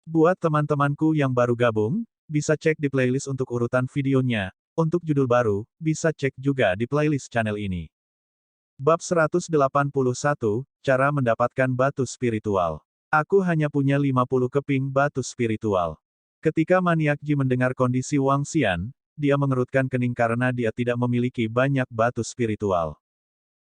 Buat teman-temanku yang baru gabung, bisa cek di playlist untuk urutan videonya. Untuk judul baru, bisa cek juga di playlist channel ini. Bab 181, Cara Mendapatkan Batu Spiritual. Aku hanya punya 50 keping batu spiritual. Ketika Maniak Ji mendengar kondisi Wang Xian, dia mengerutkan kening karena dia tidak memiliki banyak batu spiritual.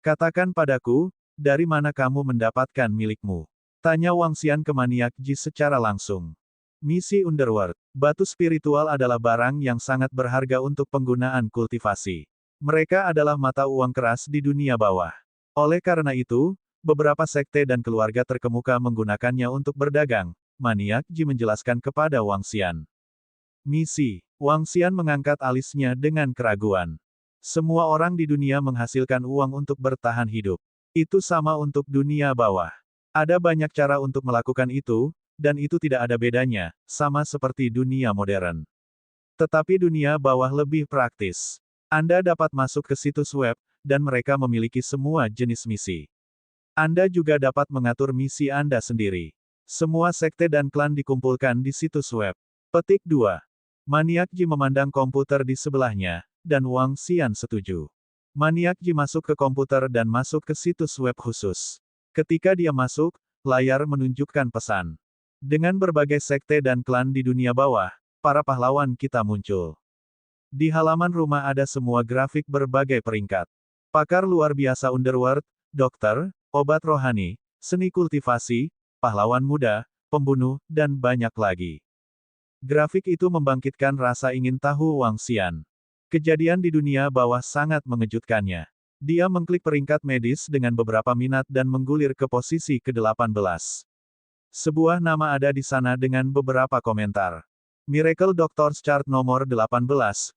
Katakan padaku, dari mana kamu mendapatkan milikmu? Tanya Wang Xian ke Maniak Ji secara langsung. Misi Underworld. Batu spiritual adalah barang yang sangat berharga untuk penggunaan kultivasi. Mereka adalah mata uang keras di dunia bawah. Oleh karena itu, beberapa sekte dan keluarga terkemuka menggunakannya untuk berdagang. Maniak Ji menjelaskan kepada Wang Xian. Misi. Wang Xian mengangkat alisnya dengan keraguan. Semua orang di dunia menghasilkan uang untuk bertahan hidup. Itu sama untuk dunia bawah. Ada banyak cara untuk melakukan itu, dan itu tidak ada bedanya, sama seperti dunia modern. Tetapi dunia bawah lebih praktis. Anda dapat masuk ke situs web, dan mereka memiliki semua jenis misi. Anda juga dapat mengatur misi Anda sendiri. Semua sekte dan klan dikumpulkan di situs web. Petik 2. Maniak Ji memandang komputer di sebelahnya, dan Wang Xian setuju. Maniak Ji masuk ke komputer dan masuk ke situs web khusus. Ketika dia masuk, layar menunjukkan pesan. Dengan berbagai sekte dan klan di dunia bawah, para pahlawan kita muncul. Di halaman rumah ada semua grafik berbagai peringkat. Pakar luar biasa Underworld, dokter, obat rohani, seni kultivasi, pahlawan muda, pembunuh, dan banyak lagi. Grafik itu membangkitkan rasa ingin tahu Wang Xian. Kejadian di dunia bawah sangat mengejutkannya. Dia mengklik peringkat medis dengan beberapa minat dan menggulir ke posisi ke-18. Sebuah nama ada di sana dengan beberapa komentar. Miracle Doctor's Chart nomor 18,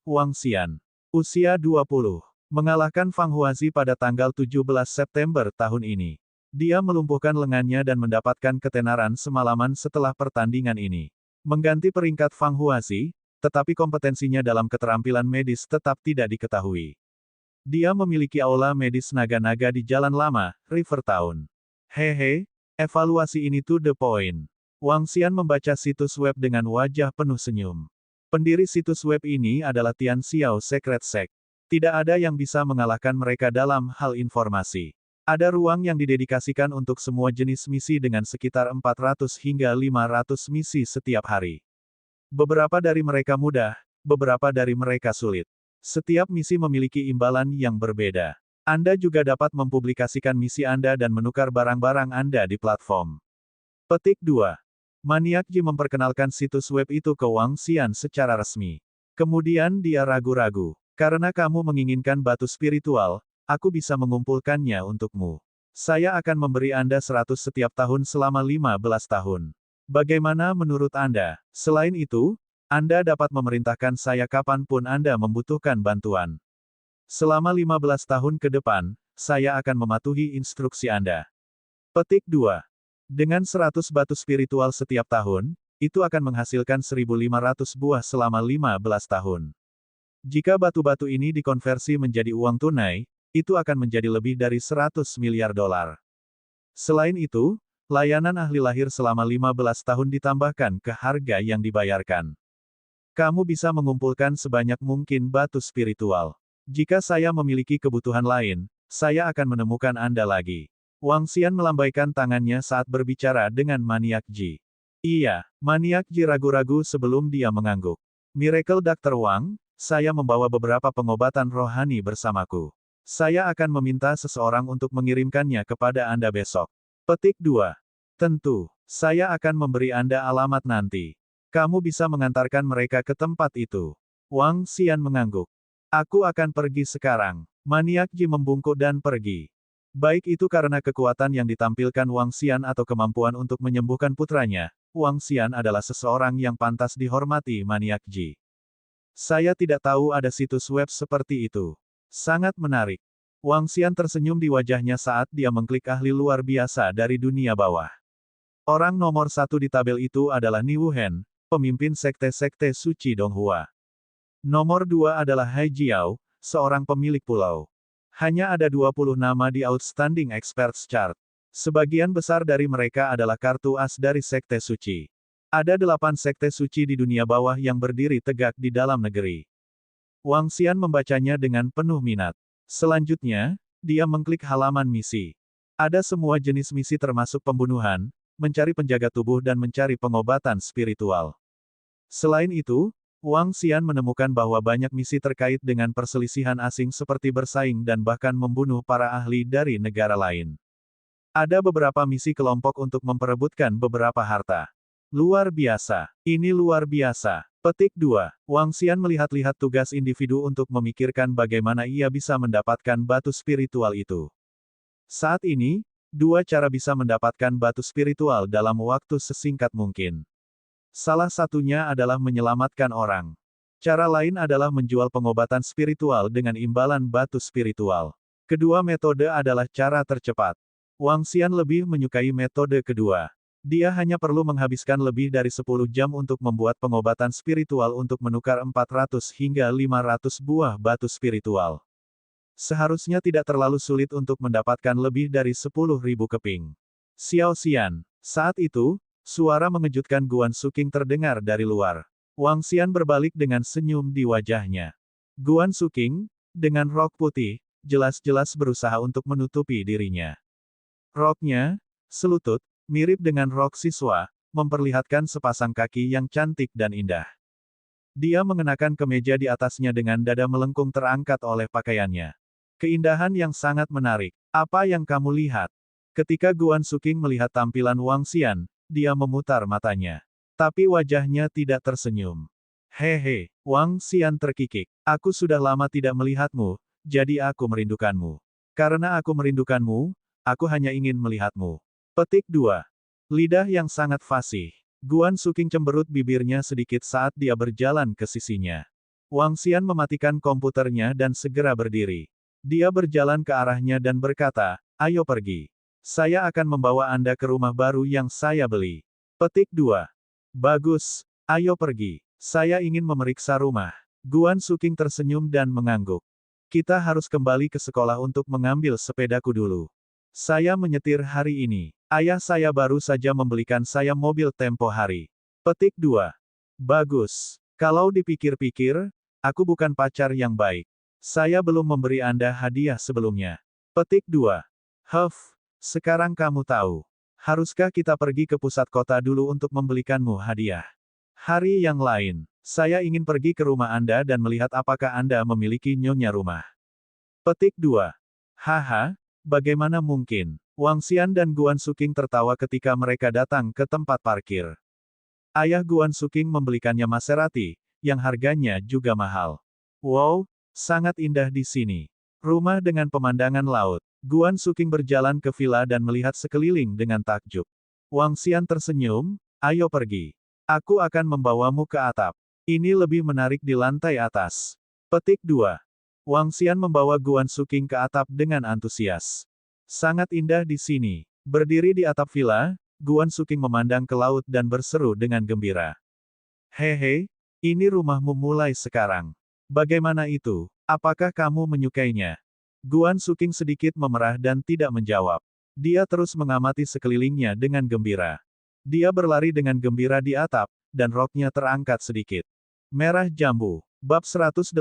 Wang Xian. Usia 20. Mengalahkan Fang Huazi pada tanggal 17 September tahun ini. Dia melumpuhkan lengannya dan mendapatkan ketenaran semalaman setelah pertandingan ini. Mengganti peringkat Fang Huazi, tetapi kompetensinya dalam keterampilan medis tetap tidak diketahui. Dia memiliki aula medis naga-naga di Jalan Lama, River Town. Hehe, evaluasi ini to the point. Wang Xian membaca situs web dengan wajah penuh senyum. Pendiri situs web ini adalah Tian Xiao Secret Sect. Tidak ada yang bisa mengalahkan mereka dalam hal informasi. Ada ruang yang didedikasikan untuk semua jenis misi dengan sekitar 400 hingga 500 misi setiap hari. Beberapa dari mereka mudah, beberapa dari mereka sulit. Setiap misi memiliki imbalan yang berbeda. Anda juga dapat mempublikasikan misi Anda dan menukar barang-barang Anda di platform. Petik 2. Maniak Ji memperkenalkan situs web itu ke Wang Xian secara resmi. Kemudian dia ragu-ragu. Karena kamu menginginkan batu spiritual, aku bisa mengumpulkannya untukmu. Saya akan memberi Anda 100 setiap tahun selama 15 tahun. Bagaimana menurut Anda? Selain itu, Anda dapat memerintahkan saya kapanpun Anda membutuhkan bantuan. Selama 15 tahun ke depan, saya akan mematuhi instruksi Anda. Petik 2. Dengan 100 batu spiritual setiap tahun, itu akan menghasilkan 1.500 buah selama 15 tahun. Jika batu-batu ini dikonversi menjadi uang tunai, itu akan menjadi lebih dari 100 miliar dolar. Selain itu, layanan ahli lahir selama 15 tahun ditambahkan ke harga yang dibayarkan. Kamu bisa mengumpulkan sebanyak mungkin batu spiritual. Jika saya memiliki kebutuhan lain, saya akan menemukan Anda lagi. Wang Xian melambaikan tangannya saat berbicara dengan Maniak Ji. Iya, Maniak Ji ragu-ragu sebelum dia mengangguk. Miracle Dr. Wang, saya membawa beberapa pengobatan rohani bersamaku. Saya akan meminta seseorang untuk mengirimkannya kepada Anda besok. Petik 2. Tentu, saya akan memberi Anda alamat nanti. Kamu bisa mengantarkan mereka ke tempat itu. Wang Xian mengangguk. Aku akan pergi sekarang. Maniak Ji membungkuk dan pergi. Baik itu karena kekuatan yang ditampilkan Wang Xian atau kemampuan untuk menyembuhkan putranya, Wang Xian adalah seseorang yang pantas dihormati Maniak Ji. Saya tidak tahu ada situs web seperti itu. Sangat menarik. Wang Xian tersenyum di wajahnya saat dia mengklik ahli luar biasa dari dunia bawah. Orang nomor 1 di tabel itu adalah Ni Wuhen, pemimpin sekte-sekte suci Donghua. Nomor 2 adalah Hai Jiao, seorang pemilik pulau. Hanya ada 20 nama di Outstanding Experts Chart. Sebagian besar dari mereka adalah kartu as dari sekte suci. Ada 8 sekte suci di dunia bawah yang berdiri tegak di dalam negeri. Wang Xian membacanya dengan penuh minat. Selanjutnya, dia mengklik halaman misi. Ada semua jenis misi termasuk pembunuhan, mencari penjaga tubuh dan mencari pengobatan spiritual. Selain itu, Wang Xian menemukan bahwa banyak misi terkait dengan perselisihan asing seperti bersaing dan bahkan membunuh para ahli dari negara lain. Ada beberapa misi kelompok untuk memperebutkan beberapa harta. Luar biasa. Ini luar biasa. Petik 2. Wang Xian melihat-lihat tugas individu untuk memikirkan bagaimana ia bisa mendapatkan batu spiritual itu. Saat ini, 2 cara bisa mendapatkan batu spiritual dalam waktu sesingkat mungkin. Salah satunya adalah menyelamatkan orang. Cara lain adalah menjual pengobatan spiritual dengan imbalan batu spiritual. Kedua metode adalah cara tercepat. Wang Xian lebih menyukai metode kedua. Dia hanya perlu menghabiskan lebih dari 10 jam untuk membuat pengobatan spiritual untuk menukar 400 hingga 500 buah batu spiritual. Seharusnya tidak terlalu sulit untuk mendapatkan lebih dari 10.000 keping. Xiao Xian. Saat itu, suara mengejutkan Guan Suking terdengar dari luar. Wang Xian berbalik dengan senyum di wajahnya. Guan Suking, dengan rok putih, jelas-jelas berusaha untuk menutupi dirinya. Roknya, selutut, mirip dengan rok siswa, memperlihatkan sepasang kaki yang cantik dan indah. Dia mengenakan kemeja di atasnya dengan dada melengkung terangkat oleh pakaiannya. Keindahan yang sangat menarik. Apa yang kamu lihat? Ketika Guan Suking melihat tampilan Wang Xian, dia memutar matanya. Tapi wajahnya tidak tersenyum. Hehe, Wang Xian terkikik. Aku sudah lama tidak melihatmu, jadi aku merindukanmu. Karena aku merindukanmu, aku hanya ingin melihatmu. Petik 2. Lidah yang sangat fasih. Guan Suking cemberut bibirnya sedikit saat dia berjalan ke sisinya. Wang Xian mematikan komputernya dan segera berdiri. Dia berjalan ke arahnya dan berkata, ayo pergi. Saya akan membawa Anda ke rumah baru yang saya beli. Petik 2. Bagus, ayo pergi. Saya ingin memeriksa rumah. Guan Suking tersenyum dan mengangguk. Kita harus kembali ke sekolah untuk mengambil sepedaku dulu. Saya menyetir hari ini. Ayah saya baru saja membelikan saya mobil tempo hari. Petik 2. Bagus. Kalau dipikir-pikir, aku bukan pacar yang baik. Saya belum memberi Anda hadiah sebelumnya. Petik 2. Sekarang kamu tahu. Haruskah kita pergi ke pusat kota dulu untuk membelikanmu hadiah? Hari yang lain, saya ingin pergi ke rumah Anda dan melihat apakah Anda memiliki nyonya rumah. Petik 2. Haha, bagaimana mungkin? Wang Xian dan Guan Suking tertawa ketika mereka datang ke tempat parkir. Ayah Guan Suking membelikannya Maserati, yang harganya juga mahal. Wow, sangat indah di sini. Rumah dengan pemandangan laut. Guan Suking berjalan ke villa dan melihat sekeliling dengan takjub. Wang Xian tersenyum, ayo pergi. Aku akan membawamu ke atap. Ini lebih menarik di lantai atas. Petik 2. Wang Xian membawa Guan Suking ke atap dengan antusias. Sangat indah di sini. Berdiri di atap villa, Guan Suking memandang ke laut dan berseru dengan gembira. Hehe, ini rumahmu mulai sekarang. Bagaimana itu? Apakah kamu menyukainya? Guan Suking sedikit memerah dan tidak menjawab. Dia terus mengamati sekelilingnya dengan gembira. Dia berlari dengan gembira di atap, dan roknya terangkat sedikit. Merah Jambu. Bab 182,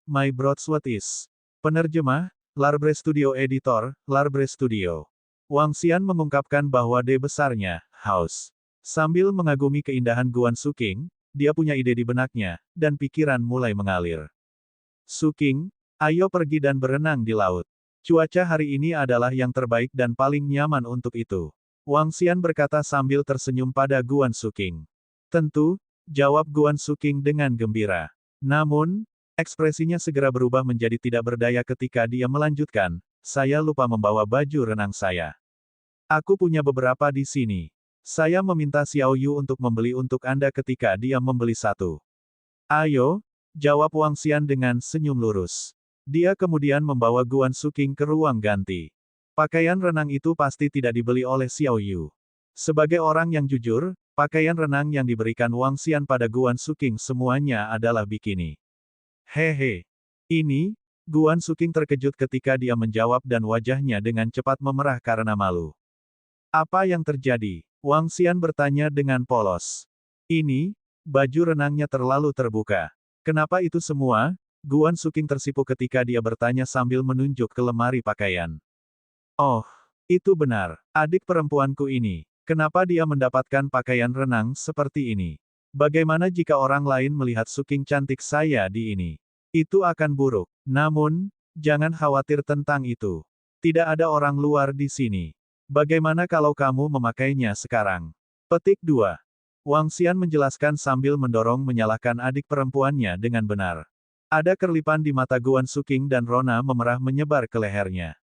My Broadsword is. Penerjemah, Larbre Studio Editor, Larbre Studio. Wang Xian mengungkapkan bahwa D besarnya, haus. Sambil mengagumi keindahan Guan Suking, dia punya ide di benaknya, dan pikiran mulai mengalir. Suking, ayo pergi dan berenang di laut. Cuaca hari ini adalah yang terbaik dan paling nyaman untuk itu. Wang Xian berkata sambil tersenyum pada Guan Suking. Tentu, jawab Guan Suking dengan gembira. Namun, ekspresinya segera berubah menjadi tidak berdaya ketika dia melanjutkan, saya lupa membawa baju renang saya. Aku punya beberapa di sini. Saya meminta Xiao Yu untuk membeli untuk Anda ketika dia membeli satu. Ayo, jawab Wang Xian dengan senyum lurus. Dia kemudian membawa Guan Suking ke ruang ganti. Pakaian renang itu pasti tidak dibeli oleh Xiao Yu. Sebagai orang yang jujur, pakaian renang yang diberikan Wang Xian pada Guan Suking semuanya adalah bikini. Hehe. Ini, Guan Suking terkejut ketika dia menjawab dan wajahnya dengan cepat memerah karena malu. Apa yang terjadi? Wang Xian bertanya dengan polos. Ini, baju renangnya terlalu terbuka. Kenapa itu semua? Guan Suking tersipu ketika dia bertanya sambil menunjuk ke lemari pakaian. Oh, itu benar. Adik perempuanku ini. Kenapa dia mendapatkan pakaian renang seperti ini? Bagaimana jika orang lain melihat Suking cantik saya di ini? Itu akan buruk. Namun, jangan khawatir tentang itu. Tidak ada orang luar di sini. Bagaimana kalau kamu memakainya sekarang? Petik 2. Wang Xian menjelaskan sambil mendorong menyalahkan adik perempuannya dengan benar. Ada kerlipan di mata Guan Suking dan rona memerah menyebar ke lehernya.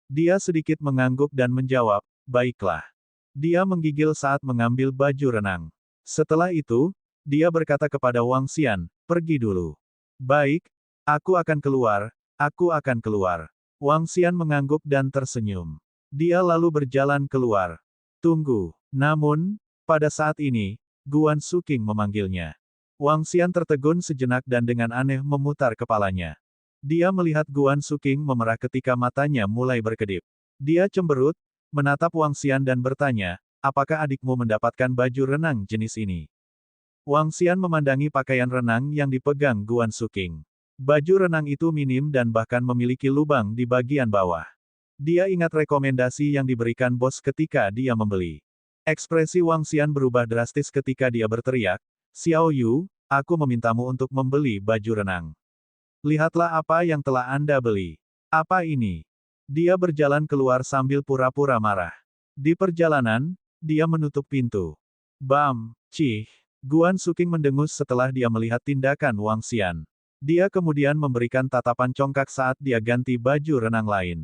Dia sedikit mengangguk dan menjawab, baiklah. Dia menggigil saat mengambil baju renang. Setelah itu, dia berkata kepada Wang Xian, pergi dulu. Baik, aku akan keluar, aku akan keluar. Wang Xian mengangguk dan tersenyum. Dia lalu berjalan keluar. Tunggu. Namun, pada saat ini, Guan Suking memanggilnya. Wang Xian tertegun sejenak dan dengan aneh memutar kepalanya. Dia melihat Guan Suking memerah ketika matanya mulai berkedip. Dia cemberut, menatap Wang Xian dan bertanya, apakah adikmu mendapatkan baju renang jenis ini? Wang Xian memandangi pakaian renang yang dipegang Guan Suking. Baju renang itu minim dan bahkan memiliki lubang di bagian bawah. Dia ingat rekomendasi yang diberikan bos ketika dia membeli. Ekspresi Wang Xian berubah drastis ketika dia berteriak, Xiao Yu, aku memintamu untuk membeli baju renang. Lihatlah apa yang telah Anda beli. Apa ini? Dia berjalan keluar sambil pura-pura marah. Di perjalanan, dia menutup pintu. Bam, cih. Guan Suking mendengus setelah dia melihat tindakan Wang Xian. Dia kemudian memberikan tatapan congkak saat dia ganti baju renang lain.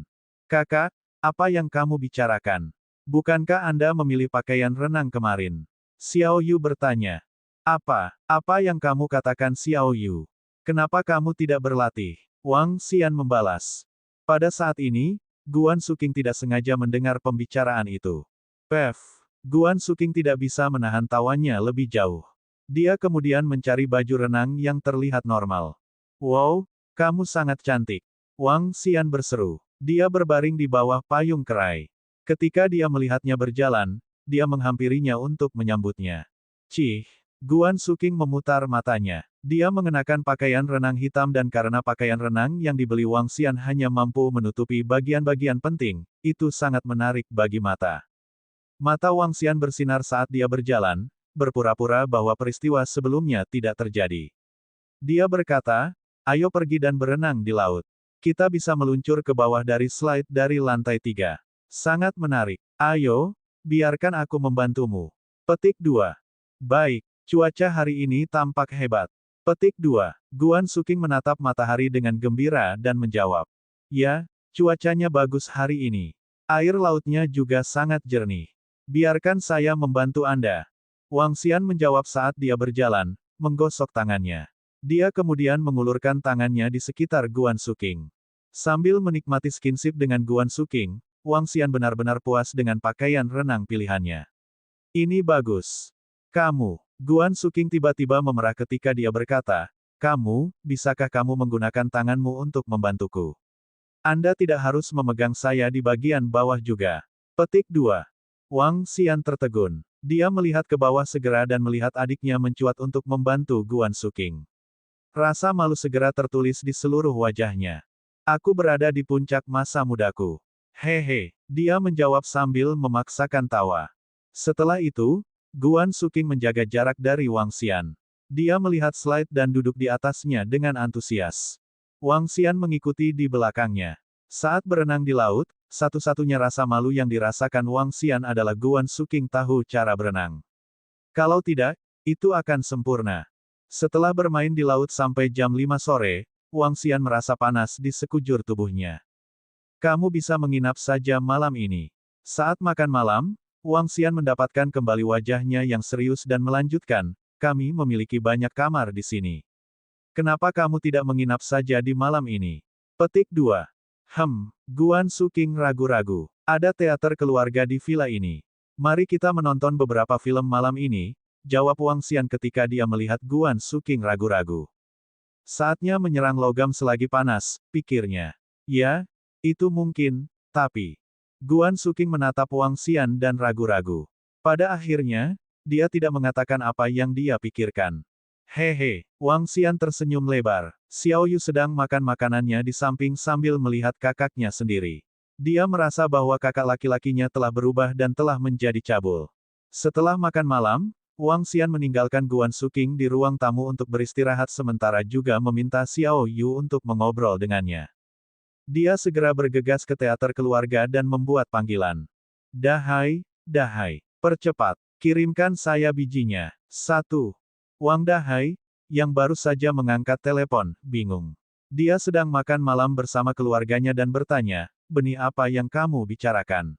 Kakak, apa yang kamu bicarakan? Bukankah Anda memilih pakaian renang kemarin? Xiao Yu bertanya. Apa yang kamu katakan Xiao Yu? Kenapa kamu tidak berlatih? Wang Xian membalas. Pada saat ini, Guan Suking tidak sengaja mendengar pembicaraan itu. Pef. Guan Suking tidak bisa menahan tawanya lebih jauh. Dia kemudian mencari baju renang yang terlihat normal. Wow, kamu sangat cantik. Wang Xian berseru. Dia berbaring di bawah payung kerai. Ketika dia melihatnya berjalan, dia menghampirinya untuk menyambutnya. Cih. Guan Suking memutar matanya. Dia mengenakan pakaian renang hitam dan karena pakaian renang yang dibeli Wang Xian hanya mampu menutupi bagian-bagian penting, itu sangat menarik bagi mata. Mata Wang Xian bersinar saat dia berjalan, berpura-pura bahwa peristiwa sebelumnya tidak terjadi. Dia berkata, ayo pergi dan berenang di laut. Kita bisa meluncur ke bawah dari slide dari lantai 3. Sangat menarik. Ayo, biarkan aku membantumu. Petik 2. Baik, cuaca hari ini tampak hebat. Petik 2. Guan Suking menatap matahari dengan gembira dan menjawab. Ya, cuacanya bagus hari ini. Air lautnya juga sangat jernih. Biarkan saya membantu Anda. Wang Xian menjawab saat dia berjalan, menggosok tangannya. Dia kemudian mengulurkan tangannya di sekitar Guan Suking. Sambil menikmati skinship dengan Guan Suking, Wang Xian benar-benar puas dengan pakaian renang pilihannya. Ini bagus. Kamu, Guan Suking tiba-tiba memerah ketika dia berkata, bisakah kamu menggunakan tanganmu untuk membantuku? Anda tidak harus memegang saya di bagian bawah juga. Petik 2. Wang Xian tertegun. Dia melihat ke bawah segera dan melihat adiknya mencuat untuk membantu Guan Suking. Rasa malu segera tertulis di seluruh wajahnya. Aku berada di puncak masa mudaku. Hehe, dia menjawab sambil memaksakan tawa. Setelah itu, Guan Suking menjaga jarak dari Wang Xian. Dia melihat slide dan duduk di atasnya dengan antusias. Wang Xian mengikuti di belakangnya. Saat berenang di laut, satu-satunya rasa malu yang dirasakan Wang Xian adalah Guan Suking tahu cara berenang. Kalau tidak, itu akan sempurna. Setelah bermain di laut sampai jam 5 sore, Wang Xian merasa panas di sekujur tubuhnya. Kamu bisa menginap saja malam ini. Saat makan malam, Wang Xian mendapatkan kembali wajahnya yang serius dan melanjutkan, kami memiliki banyak kamar di sini. Kenapa kamu tidak menginap saja di malam ini? Petik 2. Guan Suking ragu-ragu. Ada teater keluarga di villa ini. Mari kita menonton beberapa film malam ini, jawab Wang Xian ketika dia melihat Guan Suking ragu-ragu. Saatnya menyerang logam selagi panas, pikirnya. Ya, itu mungkin, tapi... Guan Suking menatap Wang Xian dan ragu-ragu. Pada akhirnya, dia tidak mengatakan apa yang dia pikirkan. Hehe, Wang Xian tersenyum lebar. Xiao Yu sedang makan makanannya di samping sambil melihat kakaknya sendiri. Dia merasa bahwa kakak laki-lakinya telah berubah dan telah menjadi cabul. Setelah makan malam, Wang Xian meninggalkan Guan Suking di ruang tamu untuk beristirahat sementara juga meminta Xiao Yu untuk mengobrol dengannya. Dia segera bergegas ke teater keluarga dan membuat panggilan. Dahai, Dahai, percepat, kirimkan saya bijinya. 1. Wang Dahai, yang baru saja mengangkat telepon, bingung. Dia sedang makan malam bersama keluarganya dan bertanya, benih apa yang kamu bicarakan?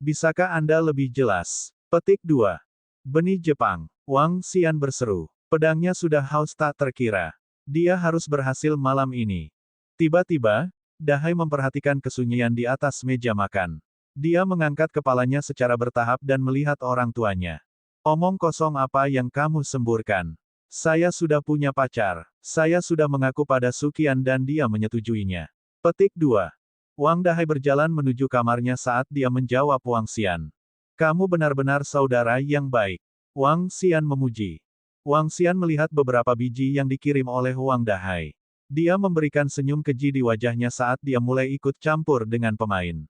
Bisakah Anda lebih jelas? Petik 2. Benih Jepang. Wang Xian berseru. Pedangnya sudah haus tak terkira. Dia harus berhasil malam ini. Tiba-tiba, Dahai memperhatikan kesunyian di atas meja makan. Dia mengangkat kepalanya secara bertahap dan melihat orang tuanya. Omong kosong apa yang kamu semburkan? Saya sudah punya pacar. Saya sudah mengaku pada Sukian dan dia menyetujuinya. Petik 2. Wang Dahai berjalan menuju kamarnya saat dia menjawab Wang Xian. Kamu benar-benar saudara yang baik. Wang Xian memuji. Wang Xian melihat beberapa biji yang dikirim oleh Wang Dahai. Dia memberikan senyum keji di wajahnya saat dia mulai ikut campur dengan pemain.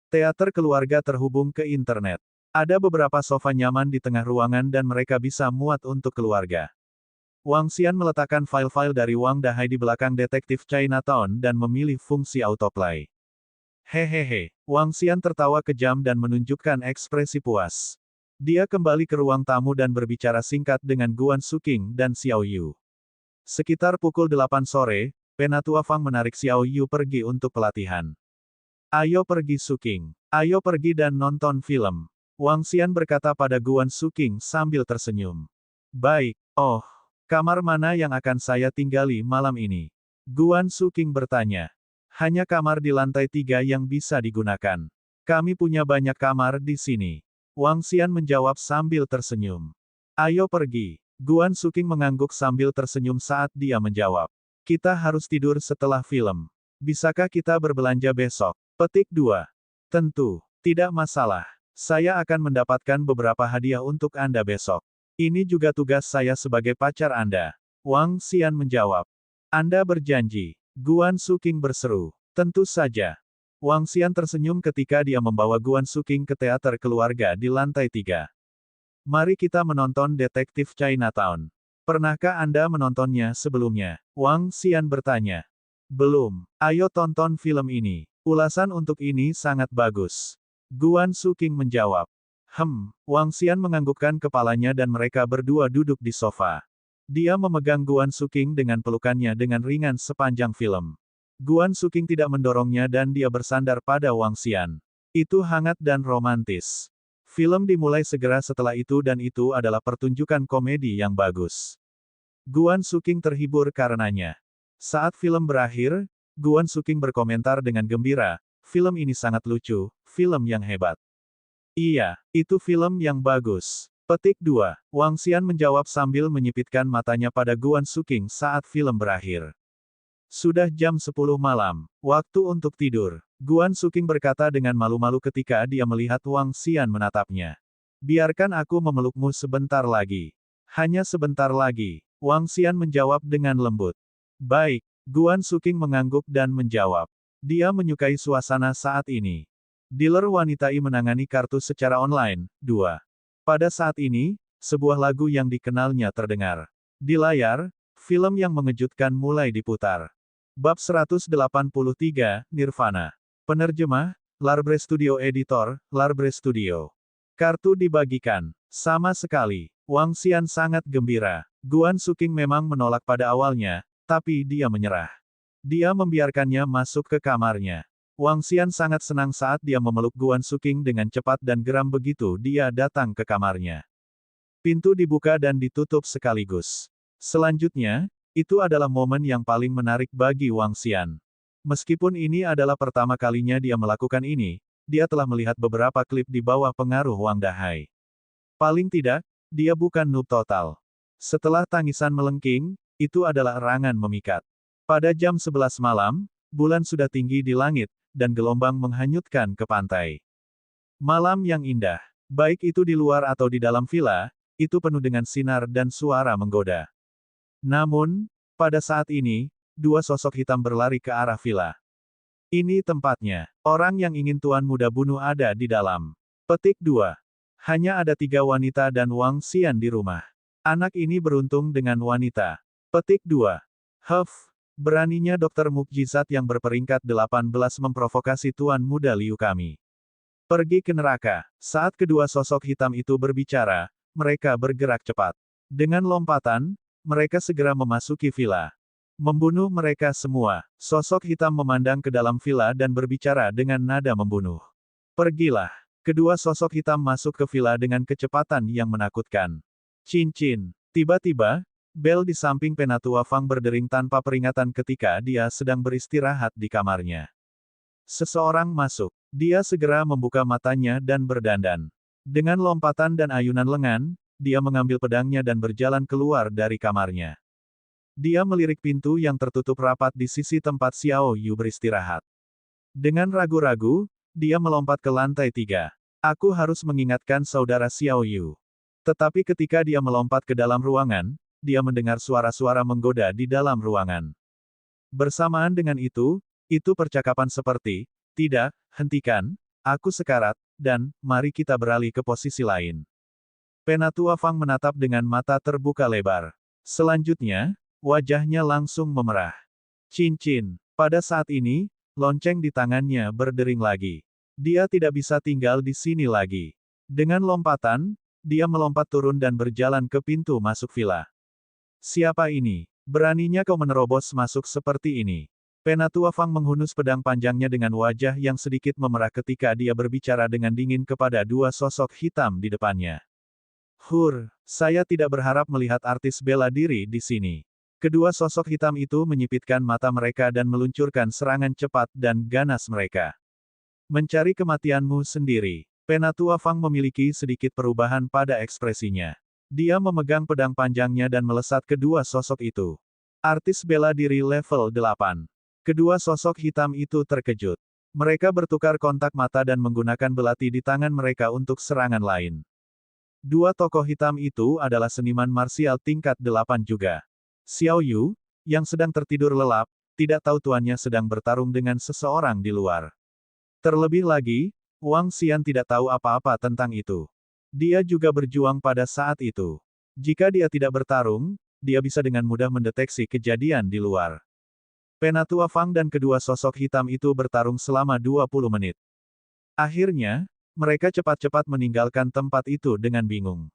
Teater keluarga terhubung ke internet. Ada beberapa sofa nyaman di tengah ruangan dan mereka bisa muat untuk keluarga. Wang Xian meletakkan file-file dari Wang Dahai di belakang detektif Chinatown dan memilih fungsi autoplay. Hehehe, Wang Xian tertawa kejam dan menunjukkan ekspresi puas. Dia kembali ke ruang tamu dan berbicara singkat dengan Guan Suking dan Xiao Yu. Sekitar pukul 8 sore, Penatua Fang menarik Xiao Yu pergi untuk pelatihan. Ayo pergi Suking. Ayo pergi dan nonton film. Wang Xian berkata pada Guan Suking sambil tersenyum. Baik, oh. Kamar mana yang akan saya tinggali malam ini? Guan Suking bertanya. Hanya kamar di lantai 3 yang bisa digunakan. Kami punya banyak kamar di sini. Wang Xian menjawab sambil tersenyum. Ayo pergi. Guan Suking mengangguk sambil tersenyum saat dia menjawab. Kita harus tidur setelah film. Bisakah kita berbelanja besok? Petik 2. Tentu. Tidak masalah. Saya akan mendapatkan beberapa hadiah untuk Anda besok. Ini juga tugas saya sebagai pacar Anda. Wang Xian menjawab. Anda berjanji. Guan Suking berseru. Tentu saja. Wang Xian tersenyum ketika dia membawa Guan Suking ke teater keluarga di lantai 3. Mari kita menonton Detektif Chinatown. Pernahkah Anda menontonnya sebelumnya? Wang Xian bertanya. Belum. Ayo tonton film ini. Ulasan untuk ini sangat bagus. Guan Suking menjawab. Wang Xian menganggukkan kepalanya dan mereka berdua duduk di sofa. Dia memegang Guan Suking dengan pelukannya dengan ringan sepanjang film. Guan Suking tidak mendorongnya dan dia bersandar pada Wang Xian. Itu hangat dan romantis. Film dimulai segera setelah itu dan itu adalah pertunjukan komedi yang bagus. Guan Suking terhibur karenanya. Saat film berakhir, Guan Suking berkomentar dengan gembira, film ini sangat lucu, film yang hebat. Iya, itu film yang bagus. Petik 2. Wang Xian menjawab sambil menyipitkan matanya pada Guan Suking saat film berakhir. Sudah jam 10 malam. Waktu untuk tidur. Guan Suking berkata dengan malu-malu ketika dia melihat Wang Xian menatapnya. Biarkan aku memelukmu sebentar lagi. Hanya sebentar lagi. Wang Xian menjawab dengan lembut. Baik. Guan Suking mengangguk dan menjawab. Dia menyukai suasana saat ini. Dealer wanita menangani kartu secara online. 2. Pada saat ini, sebuah lagu yang dikenalnya terdengar. Di layar, film yang mengejutkan mulai diputar. Bab 183, Nirvana. Penerjemah, Larbre Studio Editor, Larbre Studio. Kartu dibagikan. Sama sekali. Wang Xian sangat gembira. Guan Suking memang menolak pada awalnya, tapi dia menyerah. Dia membiarkannya masuk ke kamarnya. Wang Xian sangat senang saat dia memeluk Guan Suking dengan cepat dan geram begitu dia datang ke kamarnya. Pintu dibuka dan ditutup sekaligus. Selanjutnya, itu adalah momen yang paling menarik bagi Wang Xian. Meskipun ini adalah pertama kalinya dia melakukan ini, dia telah melihat beberapa klip di bawah pengaruh Wang Dahai. Paling tidak, dia bukan noob total. Setelah tangisan melengking, itu adalah erangan memikat. Pada jam 11 malam, bulan sudah tinggi di langit, dan gelombang menghanyutkan ke pantai. Malam yang indah. Baik itu di luar atau di dalam villa, itu penuh dengan sinar dan suara menggoda. Namun, pada saat ini, dua sosok hitam berlari ke arah villa. Ini tempatnya. Orang yang ingin Tuan Muda bunuh ada di dalam. Petik 2. Hanya ada 3 wanita dan Wang Xian di rumah. Anak ini beruntung dengan wanita. Petik 2. Huff. Beraninya dokter mukjizat yang berperingkat 18 memprovokasi Tuan Muda Liu kami. Pergi ke neraka. Saat kedua sosok hitam itu berbicara, mereka bergerak cepat. Dengan lompatan, mereka segera memasuki villa. Membunuh mereka semua. Sosok hitam memandang ke dalam villa dan berbicara dengan nada membunuh. Pergilah. Kedua sosok hitam masuk ke villa dengan kecepatan yang menakutkan. Cincin. Tiba-tiba, bel di samping Penatua Fang berdering tanpa peringatan ketika dia sedang beristirahat di kamarnya. Seseorang masuk. Dia segera membuka matanya dan berdandan. Dengan lompatan dan ayunan lengan, dia mengambil pedangnya dan berjalan keluar dari kamarnya. Dia melirik pintu yang tertutup rapat di sisi tempat Xiao Yu beristirahat. Dengan ragu-ragu, dia melompat ke lantai 3. Aku harus mengingatkan saudara Xiao Yu. Tetapi ketika dia melompat ke dalam ruangan, dia mendengar suara-suara menggoda di dalam ruangan. Bersamaan dengan itu percakapan seperti, "Tidak, hentikan, aku sekarat, dan, mari kita beralih ke posisi lain." Penatua Fang menatap dengan mata terbuka lebar. Selanjutnya, wajahnya langsung memerah. Cincin. Pada saat ini, lonceng di tangannya berdering lagi. Dia tidak bisa tinggal di sini lagi. Dengan lompatan, dia melompat turun dan berjalan ke pintu masuk villa. Siapa ini? Beraninya kau menerobos masuk seperti ini. Penatua Fang menghunus pedang panjangnya dengan wajah yang sedikit memerah ketika dia berbicara dengan dingin kepada dua sosok hitam di depannya. Saya tidak berharap melihat artis bela diri di sini. Kedua sosok hitam itu menyipitkan mata mereka dan meluncurkan serangan cepat dan ganas mereka. Mencari kematianmu sendiri. Penatua Fang memiliki sedikit perubahan pada ekspresinya. Dia memegang pedang panjangnya dan melesat kedua sosok itu. Artis bela diri level 8. Kedua sosok hitam itu terkejut. Mereka bertukar kontak mata dan menggunakan belati di tangan mereka untuk serangan lain. Dua tokoh hitam itu adalah seniman marsial tingkat 8 juga. Xiao Yu, yang sedang tertidur lelap, tidak tahu tuannya sedang bertarung dengan seseorang di luar. Terlebih lagi, Wang Xian tidak tahu apa-apa tentang itu. Dia juga berjuang pada saat itu. Jika dia tidak bertarung, dia bisa dengan mudah mendeteksi kejadian di luar. Penatua Fang dan kedua sosok hitam itu bertarung selama 20 menit. Akhirnya, mereka cepat-cepat meninggalkan tempat itu dengan bingung.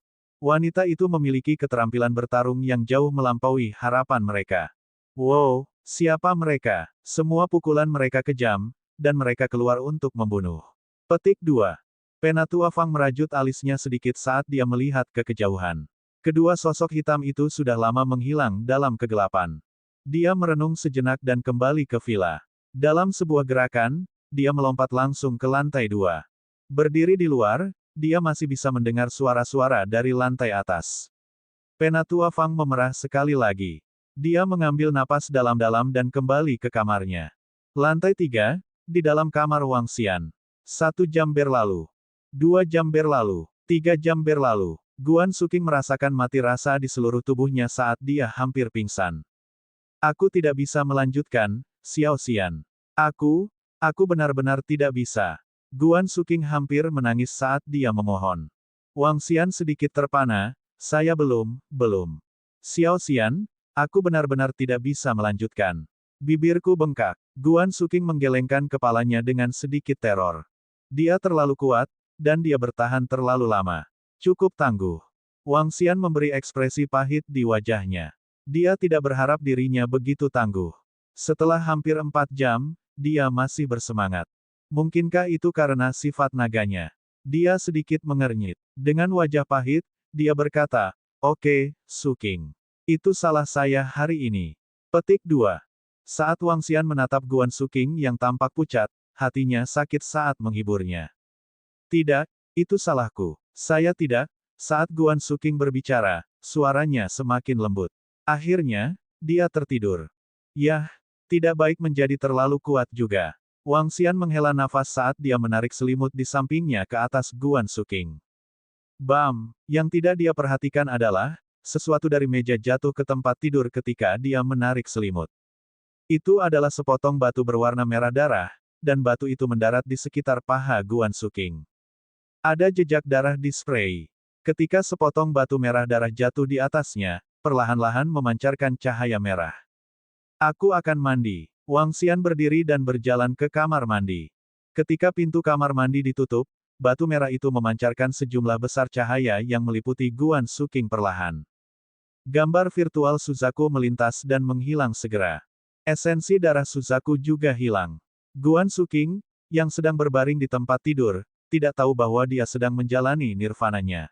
Wanita itu memiliki keterampilan bertarung yang jauh melampaui harapan mereka. Wow, siapa mereka? Semua pukulan mereka kejam, dan mereka keluar untuk membunuh. Petik 2. Penatua Fang merajut alisnya sedikit saat dia melihat ke kejauhan. Kedua sosok hitam itu sudah lama menghilang dalam kegelapan. Dia merenung sejenak dan kembali ke villa. Dalam sebuah gerakan, dia melompat langsung ke lantai 2. Berdiri di luar, dia masih bisa mendengar suara-suara dari lantai atas. Penatua Fang memerah sekali lagi. Dia mengambil napas dalam-dalam dan kembali ke kamarnya. Lantai 3, di dalam kamar Wang Xian. 1 jam berlalu. 2 jam berlalu. 3 jam berlalu. Guan Suking merasakan mati rasa di seluruh tubuhnya saat dia hampir pingsan. Aku tidak bisa melanjutkan, Xiao Xian. Aku benar-benar tidak bisa. Guan Suking hampir menangis saat dia memohon. Wang Xian sedikit terpana, saya belum. Xiao Xian, aku benar-benar tidak bisa melanjutkan. Bibirku bengkak. Guan Suking menggelengkan kepalanya dengan sedikit teror. Dia terlalu kuat, dan dia bertahan terlalu lama. Cukup tangguh. Wang Xian memberi ekspresi pahit di wajahnya. Dia tidak berharap dirinya begitu tangguh. Setelah hampir 4 jam, dia masih bersemangat. Mungkinkah itu karena sifat naganya? Dia sedikit mengernyit. Dengan wajah pahit, dia berkata, "Oke, Suking. Itu salah saya hari ini." Petik 2. Saat Wang Xian menatap Guan Suking yang tampak pucat, hatinya sakit saat menghiburnya. "Tidak, itu salahku. Saya tidak." Saat Guan Suking berbicara, suaranya semakin lembut. Akhirnya, dia tertidur. Yah, tidak baik menjadi terlalu kuat juga. Wang Xian menghela nafas saat dia menarik selimut di sampingnya ke atas Guan Suking. Bam! Yang tidak dia perhatikan adalah, sesuatu dari meja jatuh ke tempat tidur ketika dia menarik selimut. Itu adalah sepotong batu berwarna merah darah, dan batu itu mendarat di sekitar paha Guan Suking. Ada jejak darah di spray. Ketika sepotong batu merah darah jatuh di atasnya, perlahan-lahan memancarkan cahaya merah. Aku akan mandi. Wang Xian berdiri dan berjalan ke kamar mandi. Ketika pintu kamar mandi ditutup, batu merah itu memancarkan sejumlah besar cahaya yang meliputi Guan Suking perlahan. Gambar virtual Suzaku melintas dan menghilang segera. Esensi darah Suzaku juga hilang. Guan Suking, yang sedang berbaring di tempat tidur, tidak tahu bahwa dia sedang menjalani nirvananya.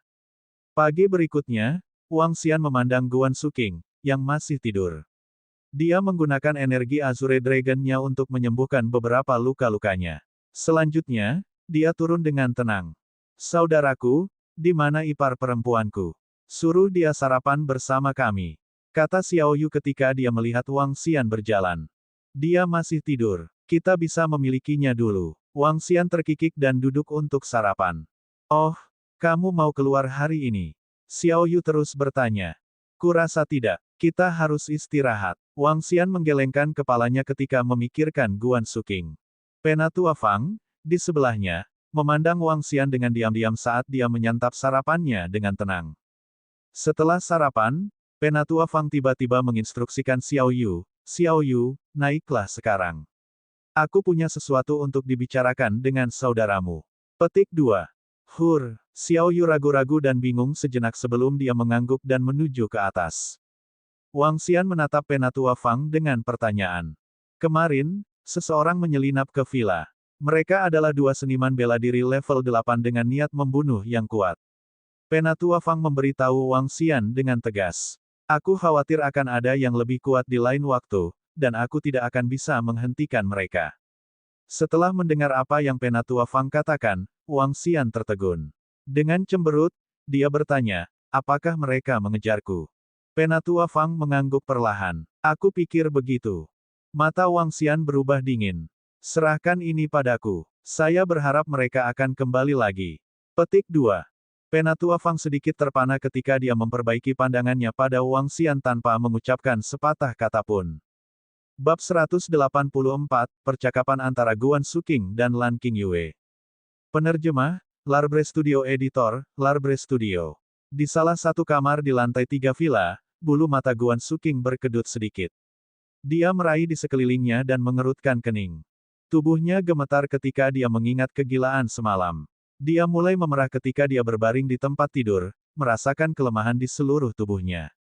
Pagi berikutnya, Wang Xian memandang Guan Suking, yang masih tidur. Dia menggunakan energi Azure Dragon-nya untuk menyembuhkan beberapa luka-lukanya. Selanjutnya, dia turun dengan tenang. Saudaraku, di mana ipar perempuanku? Suruh dia sarapan bersama kami, kata Xiao Yu ketika dia melihat Wang Xian berjalan. Dia masih tidur. Kita bisa memilikinya dulu. Wang Xian terkikik dan duduk untuk sarapan. Oh, kamu mau keluar hari ini? Xiao Yu terus bertanya. Kurasa tidak. Kita harus istirahat. Wang Xian menggelengkan kepalanya ketika memikirkan Guan Suking. Penatua Fang, di sebelahnya, memandang Wang Xian dengan diam-diam saat dia menyantap sarapannya dengan tenang. Setelah sarapan, Penatua Fang tiba-tiba menginstruksikan Xiao Yu, naiklah sekarang. Aku punya sesuatu untuk dibicarakan dengan saudaramu. Petik 2. Xiao Yu ragu-ragu dan bingung sejenak sebelum dia mengangguk dan menuju ke atas. Wang Xian menatap Penatua Fang dengan pertanyaan. Kemarin, seseorang menyelinap ke villa. Mereka adalah dua seniman bela diri level 8 dengan niat membunuh yang kuat. Penatua Fang memberitahu Wang Xian dengan tegas. Aku khawatir akan ada yang lebih kuat di lain waktu, dan aku tidak akan bisa menghentikan mereka. Setelah mendengar apa yang Penatua Fang katakan, Wang Xian tertegun. Dengan cemberut, dia bertanya, apakah mereka mengejarku? Penatua Fang mengangguk perlahan. Aku pikir begitu. Mata Wang Xian berubah dingin. Serahkan ini padaku. Saya berharap mereka akan kembali lagi. Petik 2. Penatua Fang sedikit terpana ketika dia memperbaiki pandangannya pada Wang Xian tanpa mengucapkan sepatah kata pun. Bab 184, Percakapan antara Guan Suking dan Lan Qingyue. Penerjemah, Larbre Studio Editor, Larbre Studio. Di salah satu kamar di lantai 3 villa, bulu mata Guan Suking berkedut sedikit. Dia meraih di sekelilingnya dan mengerutkan kening. Tubuhnya gemetar ketika dia mengingat kegilaan semalam. Dia mulai memerah ketika dia berbaring di tempat tidur, merasakan kelemahan di seluruh tubuhnya.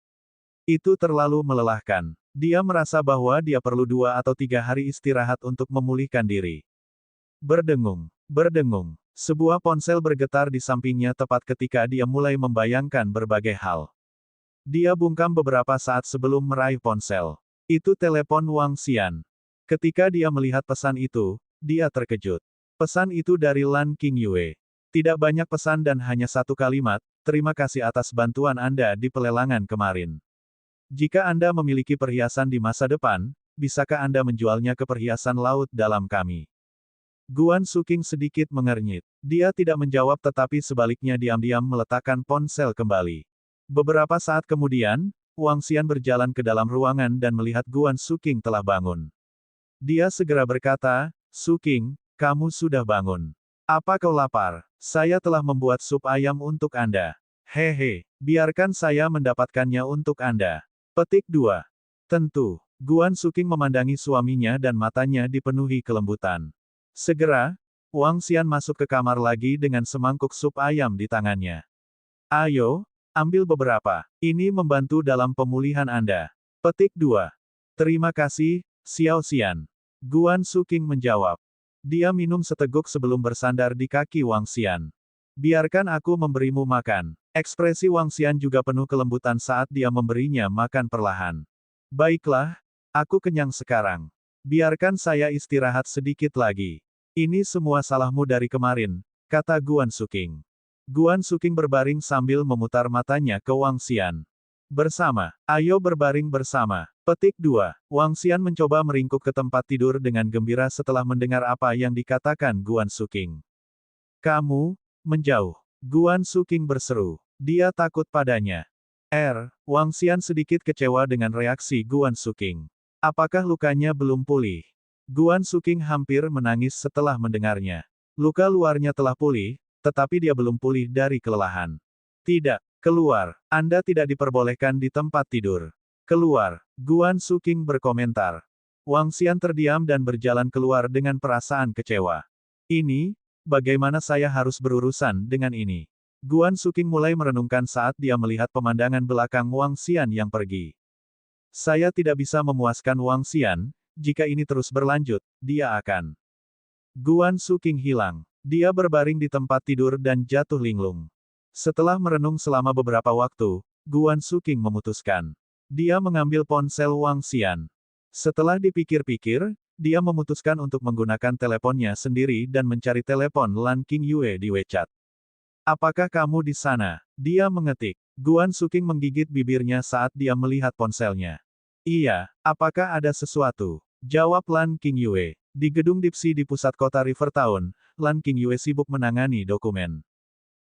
Itu terlalu melelahkan. Dia merasa bahwa dia perlu 2 atau 3 hari istirahat untuk memulihkan diri. Berdengung. Sebuah ponsel bergetar di sampingnya tepat ketika dia mulai membayangkan berbagai hal. Dia bungkam beberapa saat sebelum meraih ponsel. Itu telepon Wang Xian. Ketika dia melihat pesan itu, dia terkejut. Pesan itu dari Lan Qingyue. Tidak banyak pesan dan hanya satu kalimat, terima kasih atas bantuan Anda di pelelangan kemarin. Jika Anda memiliki perhiasan di masa depan, bisakah Anda menjualnya ke perhiasan laut dalam kami? Guan Suking sedikit mengernyit. Dia tidak menjawab tetapi sebaliknya diam-diam meletakkan ponsel kembali. Beberapa saat kemudian, Wang Xian berjalan ke dalam ruangan dan melihat Guan Suking telah bangun. Dia segera berkata, Suking, kamu sudah bangun. Apa kau lapar? Saya telah membuat sup ayam untuk Anda. Hehe, biarkan saya mendapatkannya untuk Anda. Petik 2. Tentu. Guan Suking memandangi suaminya dan matanya dipenuhi kelembutan. Segera, Wang Xian masuk ke kamar lagi dengan semangkuk sup ayam di tangannya. Ayo, ambil beberapa. Ini membantu dalam pemulihan Anda. Petik 2. Terima kasih, Xiao Xian. Guan Suking menjawab. Dia minum seteguk sebelum bersandar di kaki Wang Xian. Biarkan aku memberimu makan. Ekspresi Wang Xian juga penuh kelembutan saat dia memberinya makan perlahan. Baiklah, aku kenyang sekarang. Biarkan saya istirahat sedikit lagi. Ini semua salahmu dari kemarin, kata Guan Suking. Guan Suking berbaring sambil memutar matanya ke Wang Xian. Bersama. Ayo berbaring bersama. Petik 2. Wang Xian mencoba meringkuk ke tempat tidur dengan gembira setelah mendengar apa yang dikatakan Guan Suking. Kamu, menjauh. Guan Suking berseru. Dia takut padanya. Wang Xian sedikit kecewa dengan reaksi Guan Suking. Apakah lukanya belum pulih? Guan Suking hampir menangis setelah mendengarnya. Luka luarnya telah pulih, tetapi dia belum pulih dari kelelahan. Tidak, keluar. Anda tidak diperbolehkan di tempat tidur. Keluar, Guan Suking berkomentar. Wang Xian terdiam dan berjalan keluar dengan perasaan kecewa. Ini, bagaimana saya harus berurusan dengan ini? Guan Suking mulai merenungkan saat dia melihat pemandangan belakang Wang Xian yang pergi. Saya tidak bisa memuaskan Wang Xian, jika ini terus berlanjut, dia akan. Guan Suking hilang. Dia berbaring di tempat tidur dan jatuh linglung. Setelah merenung selama beberapa waktu, Guan Suking memutuskan. Dia mengambil ponsel Wang Xian. Setelah dipikir-pikir, dia memutuskan untuk menggunakan teleponnya sendiri dan mencari telepon Lan Qingyue di WeChat. Apakah kamu di sana? Dia mengetik. Guan Suking menggigit bibirnya saat dia melihat ponselnya. Iya, apakah ada sesuatu? Jawab Lan Qingyue. Di gedung Dipsi di pusat kota Rivertown, Lan Qingyue sibuk menangani dokumen.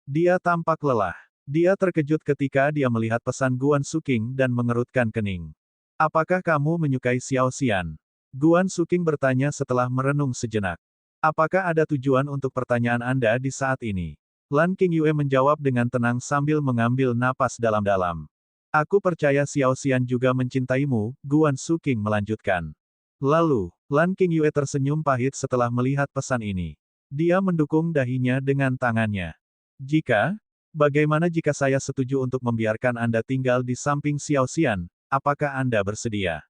Dia tampak lelah. Dia terkejut ketika dia melihat pesan Guan Suking dan mengerutkan kening. Apakah kamu menyukai Xiao Xian? Guan Suking bertanya setelah merenung sejenak. Apakah ada tujuan untuk pertanyaan Anda di saat ini? Lan Qingyue menjawab dengan tenang sambil mengambil napas dalam-dalam. Aku percaya Xiao Xian juga mencintaimu, Guan Suking melanjutkan. Lalu, Lan Qingyue tersenyum pahit setelah melihat pesan ini. Dia mendukung dahinya dengan tangannya. Bagaimana jika saya setuju untuk membiarkan Anda tinggal di samping Xiao Xian, apakah Anda bersedia?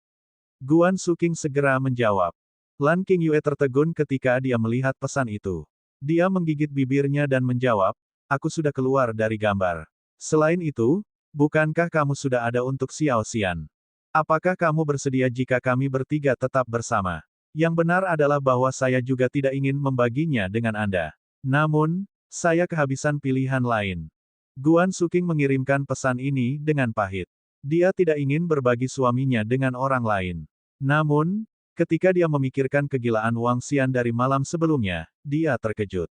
Guan Suking segera menjawab. Lan Qingyue tertegun ketika dia melihat pesan itu. Dia menggigit bibirnya dan menjawab, aku sudah keluar dari gambar. Selain itu, bukankah kamu sudah ada untuk Xiao Xian? Apakah kamu bersedia jika kami bertiga tetap bersama? Yang benar adalah bahwa saya juga tidak ingin membaginya dengan Anda. Namun, saya kehabisan pilihan lain. Guan Suking mengirimkan pesan ini dengan pahit. Dia tidak ingin berbagi suaminya dengan orang lain. Namun, ketika dia memikirkan kegilaan Wang Xian dari malam sebelumnya, dia terkejut.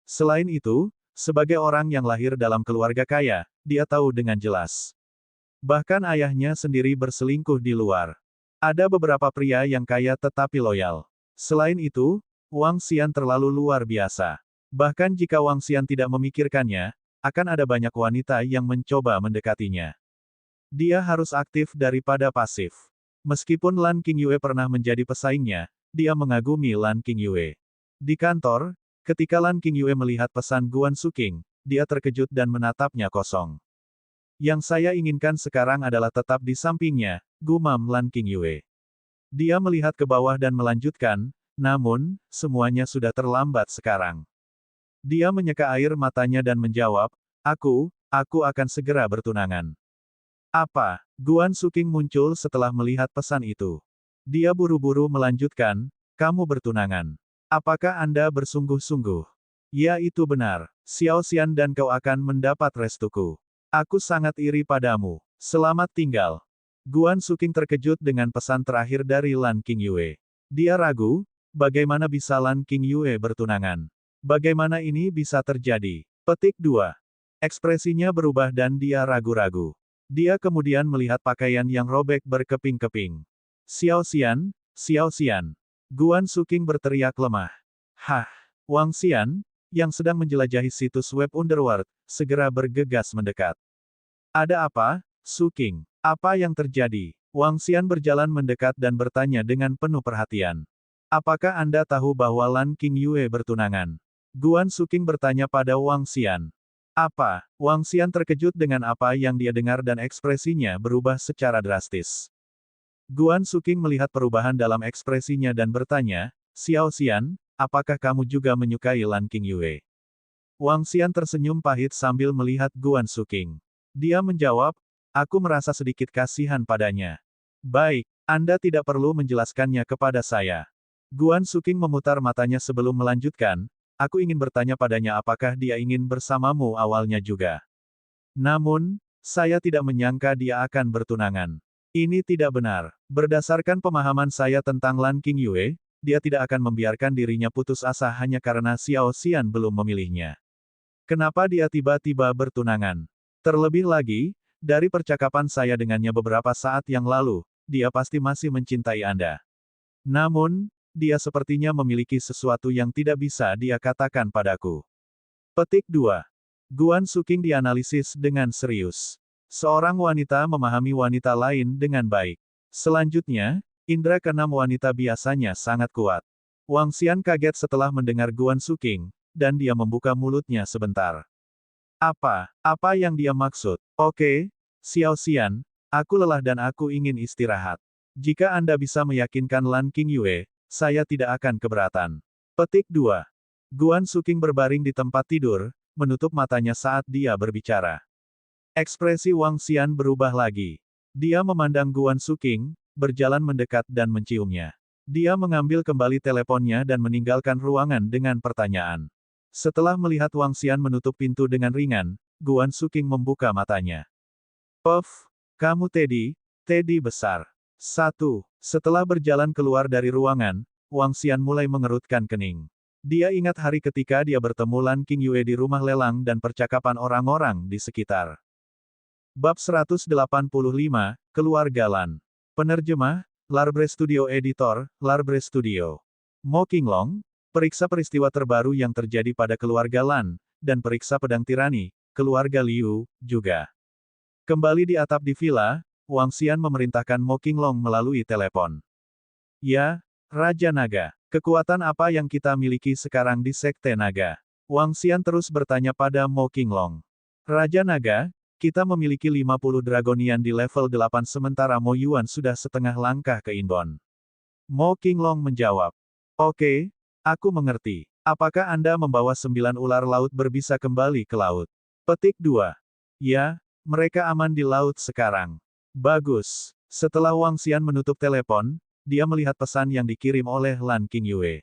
Selain itu, sebagai orang yang lahir dalam keluarga kaya, dia tahu dengan jelas. Bahkan ayahnya sendiri berselingkuh di luar. Ada beberapa pria yang kaya tetapi loyal. Selain itu, Wang Xian terlalu luar biasa. Bahkan jika Wang Xian tidak memikirkannya, akan ada banyak wanita yang mencoba mendekatinya. Dia harus aktif daripada pasif. Meskipun Lan Qingyue pernah menjadi pesaingnya, dia mengagumi Lan Qingyue. Di kantor, ketika Lan Qingyue melihat pesan Guan Suking, dia terkejut dan menatapnya kosong. Yang saya inginkan sekarang adalah tetap di sampingnya, gumam Lan Qingyue. Dia melihat ke bawah dan melanjutkan, namun, semuanya sudah terlambat sekarang. Dia menyeka air matanya dan menjawab, aku akan segera bertunangan. Apa? Guan Suking muncul setelah melihat pesan itu. Dia buru-buru melanjutkan, kamu bertunangan. Apakah Anda bersungguh-sungguh? Ya itu benar. Xiao Xian dan kau akan mendapat restuku. Aku sangat iri padamu. Selamat tinggal. Guan Suking terkejut dengan pesan terakhir dari Lan Qingyue. Dia ragu, bagaimana bisa Lan Qingyue bertunangan? Bagaimana ini bisa terjadi? Petik 2. Ekspresinya berubah dan dia ragu-ragu. Dia kemudian melihat pakaian yang robek berkeping-keping. Xiao Xian, Xiao Xian. Guan Suking berteriak lemah. Hah! Wang Xian, yang sedang menjelajahi situs web Underworld, segera bergegas mendekat. Ada apa, Suking? Apa yang terjadi? Wang Xian berjalan mendekat dan bertanya dengan penuh perhatian. Apakah Anda tahu bahwa Lan Qingyue bertunangan? Guan Suking bertanya pada Wang Xian. Apa? Wang Xian terkejut dengan apa yang dia dengar dan ekspresinya berubah secara drastis. Guan Suking melihat perubahan dalam ekspresinya dan bertanya, Xiao Xian, apakah kamu juga menyukai Lan Qingyue? Wang Xian tersenyum pahit sambil melihat Guan Suking. Dia menjawab, aku merasa sedikit kasihan padanya. Baik, Anda tidak perlu menjelaskannya kepada saya. Guan Suking memutar matanya sebelum melanjutkan, aku ingin bertanya padanya apakah dia ingin bersamamu awalnya juga. Namun, saya tidak menyangka dia akan bertunangan. Ini tidak benar. Berdasarkan pemahaman saya tentang Lan Qingyue, dia tidak akan membiarkan dirinya putus asa hanya karena Xiao Xian belum memilihnya. Kenapa dia tiba-tiba bertunangan? Terlebih lagi, dari percakapan saya dengannya beberapa saat yang lalu, dia pasti masih mencintai Anda. Namun, dia sepertinya memiliki sesuatu yang tidak bisa dia katakan padaku. Petik 2. Guan Suking dianalisis dengan serius. Seorang wanita memahami wanita lain dengan baik. Selanjutnya, indera keenam wanita biasanya sangat kuat. Wang Xian kaget setelah mendengar Guan Suking, dan dia membuka mulutnya sebentar. Apa yang dia maksud? Oke, Xiao Xian, aku lelah dan aku ingin istirahat. Jika Anda bisa meyakinkan Lan Qingyue, saya tidak akan keberatan. Petik 2. Guan Suking berbaring di tempat tidur, menutup matanya saat dia berbicara. Ekspresi Wang Xian berubah lagi. Dia memandang Guan Suking, berjalan mendekat dan menciumnya. Dia mengambil kembali teleponnya dan meninggalkan ruangan dengan pertanyaan. Setelah melihat Wang Xian menutup pintu dengan ringan, Guan Suking membuka matanya. Puff, kamu Teddy besar. 1. Setelah berjalan keluar dari ruangan, Wang Xian mulai mengerutkan kening. Dia ingat hari ketika dia bertemu Lan Qingyue di rumah lelang dan percakapan orang-orang di sekitar. Bab 185, Keluarga Lan. Penerjemah, Larbre Studio Editor, Larbre Studio. Mo Qinglong, periksa peristiwa terbaru yang terjadi pada keluarga Lan, dan periksa pedang tirani, keluarga Liu, juga. Kembali di atap di villa, Wang Xian memerintahkan Mo Qinglong melalui telepon. Ya, Raja Naga, kekuatan apa yang kita miliki sekarang di Sekte Naga? Wang Xian terus bertanya pada Mo Qinglong. Raja Naga, kita memiliki 50 Dragonian di level 8 sementara Mo Yuan sudah setengah langkah ke inbound. Mo Qinglong menjawab. Oke, aku mengerti. Apakah Anda membawa 9 ular laut berbisa kembali ke laut? Petik 2. Ya, mereka aman di laut sekarang. Bagus. Setelah Wang Xian menutup telepon, dia melihat pesan yang dikirim oleh Lan Qingyue.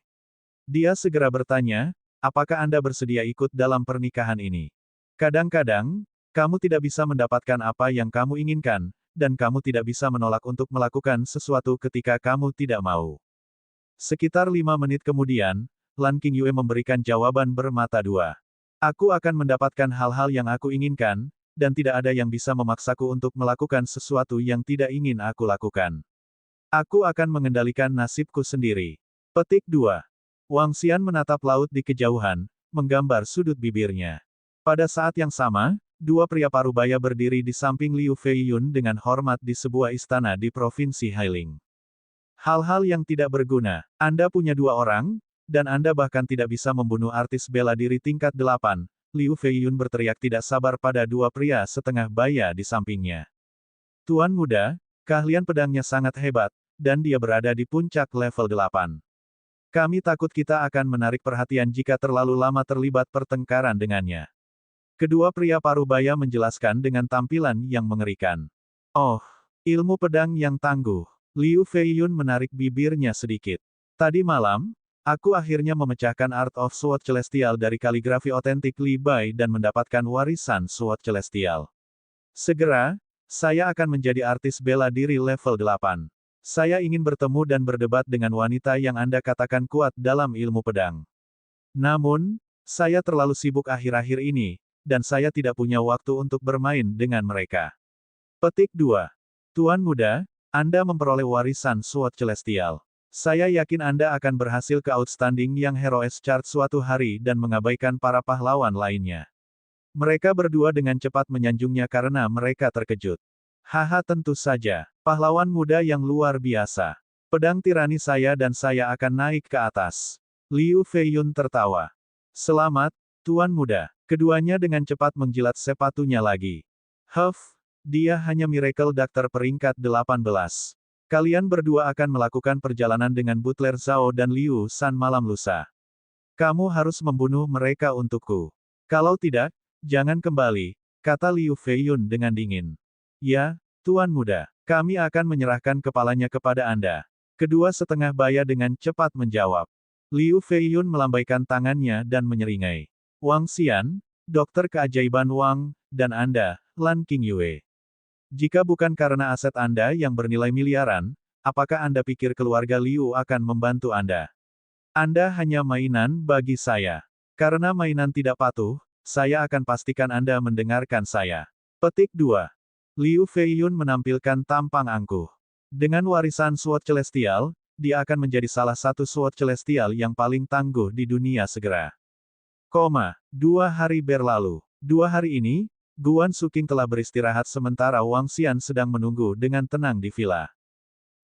Dia segera bertanya, apakah Anda bersedia ikut dalam pernikahan ini? Kadang-kadang, kamu tidak bisa mendapatkan apa yang kamu inginkan, dan kamu tidak bisa menolak untuk melakukan sesuatu ketika kamu tidak mau. Sekitar 5 menit kemudian, Lan Qingyue memberikan jawaban bermata dua. Aku akan mendapatkan hal-hal yang aku inginkan, dan tidak ada yang bisa memaksaku untuk melakukan sesuatu yang tidak ingin aku lakukan. Aku akan mengendalikan nasibku sendiri. Petik 2. Wang Xian menatap laut di kejauhan, menggambar sudut bibirnya. Pada saat yang sama, dua pria parubaya berdiri di samping Liu Feiyun dengan hormat di sebuah istana di Provinsi Hailing. Hal-hal yang tidak berguna. Anda punya 2 orang, dan Anda bahkan tidak bisa membunuh artis bela diri tingkat 8. Liu Feiyun berteriak tidak sabar pada 2 pria setengah baya di sampingnya. Tuan muda, keahlian pedangnya sangat hebat, dan dia berada di puncak level 8. Kami takut kita akan menarik perhatian jika terlalu lama terlibat pertengkaran dengannya. Kedua pria parubaya menjelaskan dengan tampilan yang mengerikan. Oh, ilmu pedang yang tangguh. Liu Feiyun menarik bibirnya sedikit. Tadi malam, aku akhirnya memecahkan Art of Sword Celestial dari kaligrafi otentik Li Bai dan mendapatkan warisan Sword Celestial. Segera, saya akan menjadi artis bela diri level 8. Saya ingin bertemu dan berdebat dengan wanita yang Anda katakan kuat dalam ilmu pedang. Namun, saya terlalu sibuk akhir-akhir ini, dan saya tidak punya waktu untuk bermain dengan mereka. Petik 2. Tuan muda, Anda memperoleh warisan Sword Celestial. Saya yakin Anda akan berhasil ke Outstanding yang Heroes Chart suatu hari dan mengabaikan para pahlawan lainnya. Mereka berdua dengan cepat menyanjungnya karena mereka terkejut. Haha, tentu saja. Pahlawan muda yang luar biasa. Pedang tirani saya dan saya akan naik ke atas. Liu Feiyun tertawa. Selamat, Tuan muda. Keduanya dengan cepat menjilat sepatunya lagi. Huff, dia hanya Miracle Doctor peringkat 18. Kalian berdua akan melakukan perjalanan dengan Butler Zhao dan Liu San malam lusa. Kamu harus membunuh mereka untukku. Kalau tidak, jangan kembali, kata Liu Feiyun dengan dingin. Ya, Tuan muda, kami akan menyerahkan kepalanya kepada Anda. Kedua setengah baya dengan cepat menjawab. Liu Feiyun melambaikan tangannya dan menyeringai. Wang Xian, dokter keajaiban Wang, dan Anda, Lan Qingyue. Jika bukan karena aset Anda yang bernilai miliaran, apakah Anda pikir keluarga Liu akan membantu Anda? Anda hanya mainan bagi saya. Karena mainan tidak patuh, saya akan pastikan Anda mendengarkan saya. Petik 2. Liu Feiyun menampilkan tampang angkuh. Dengan warisan Sword Celestial, dia akan menjadi salah satu Sword Celestial yang paling tangguh di dunia segera. 2 hari berlalu. 2 hari ini, Guan Suking telah beristirahat sementara Wang Xian sedang menunggu dengan tenang di villa.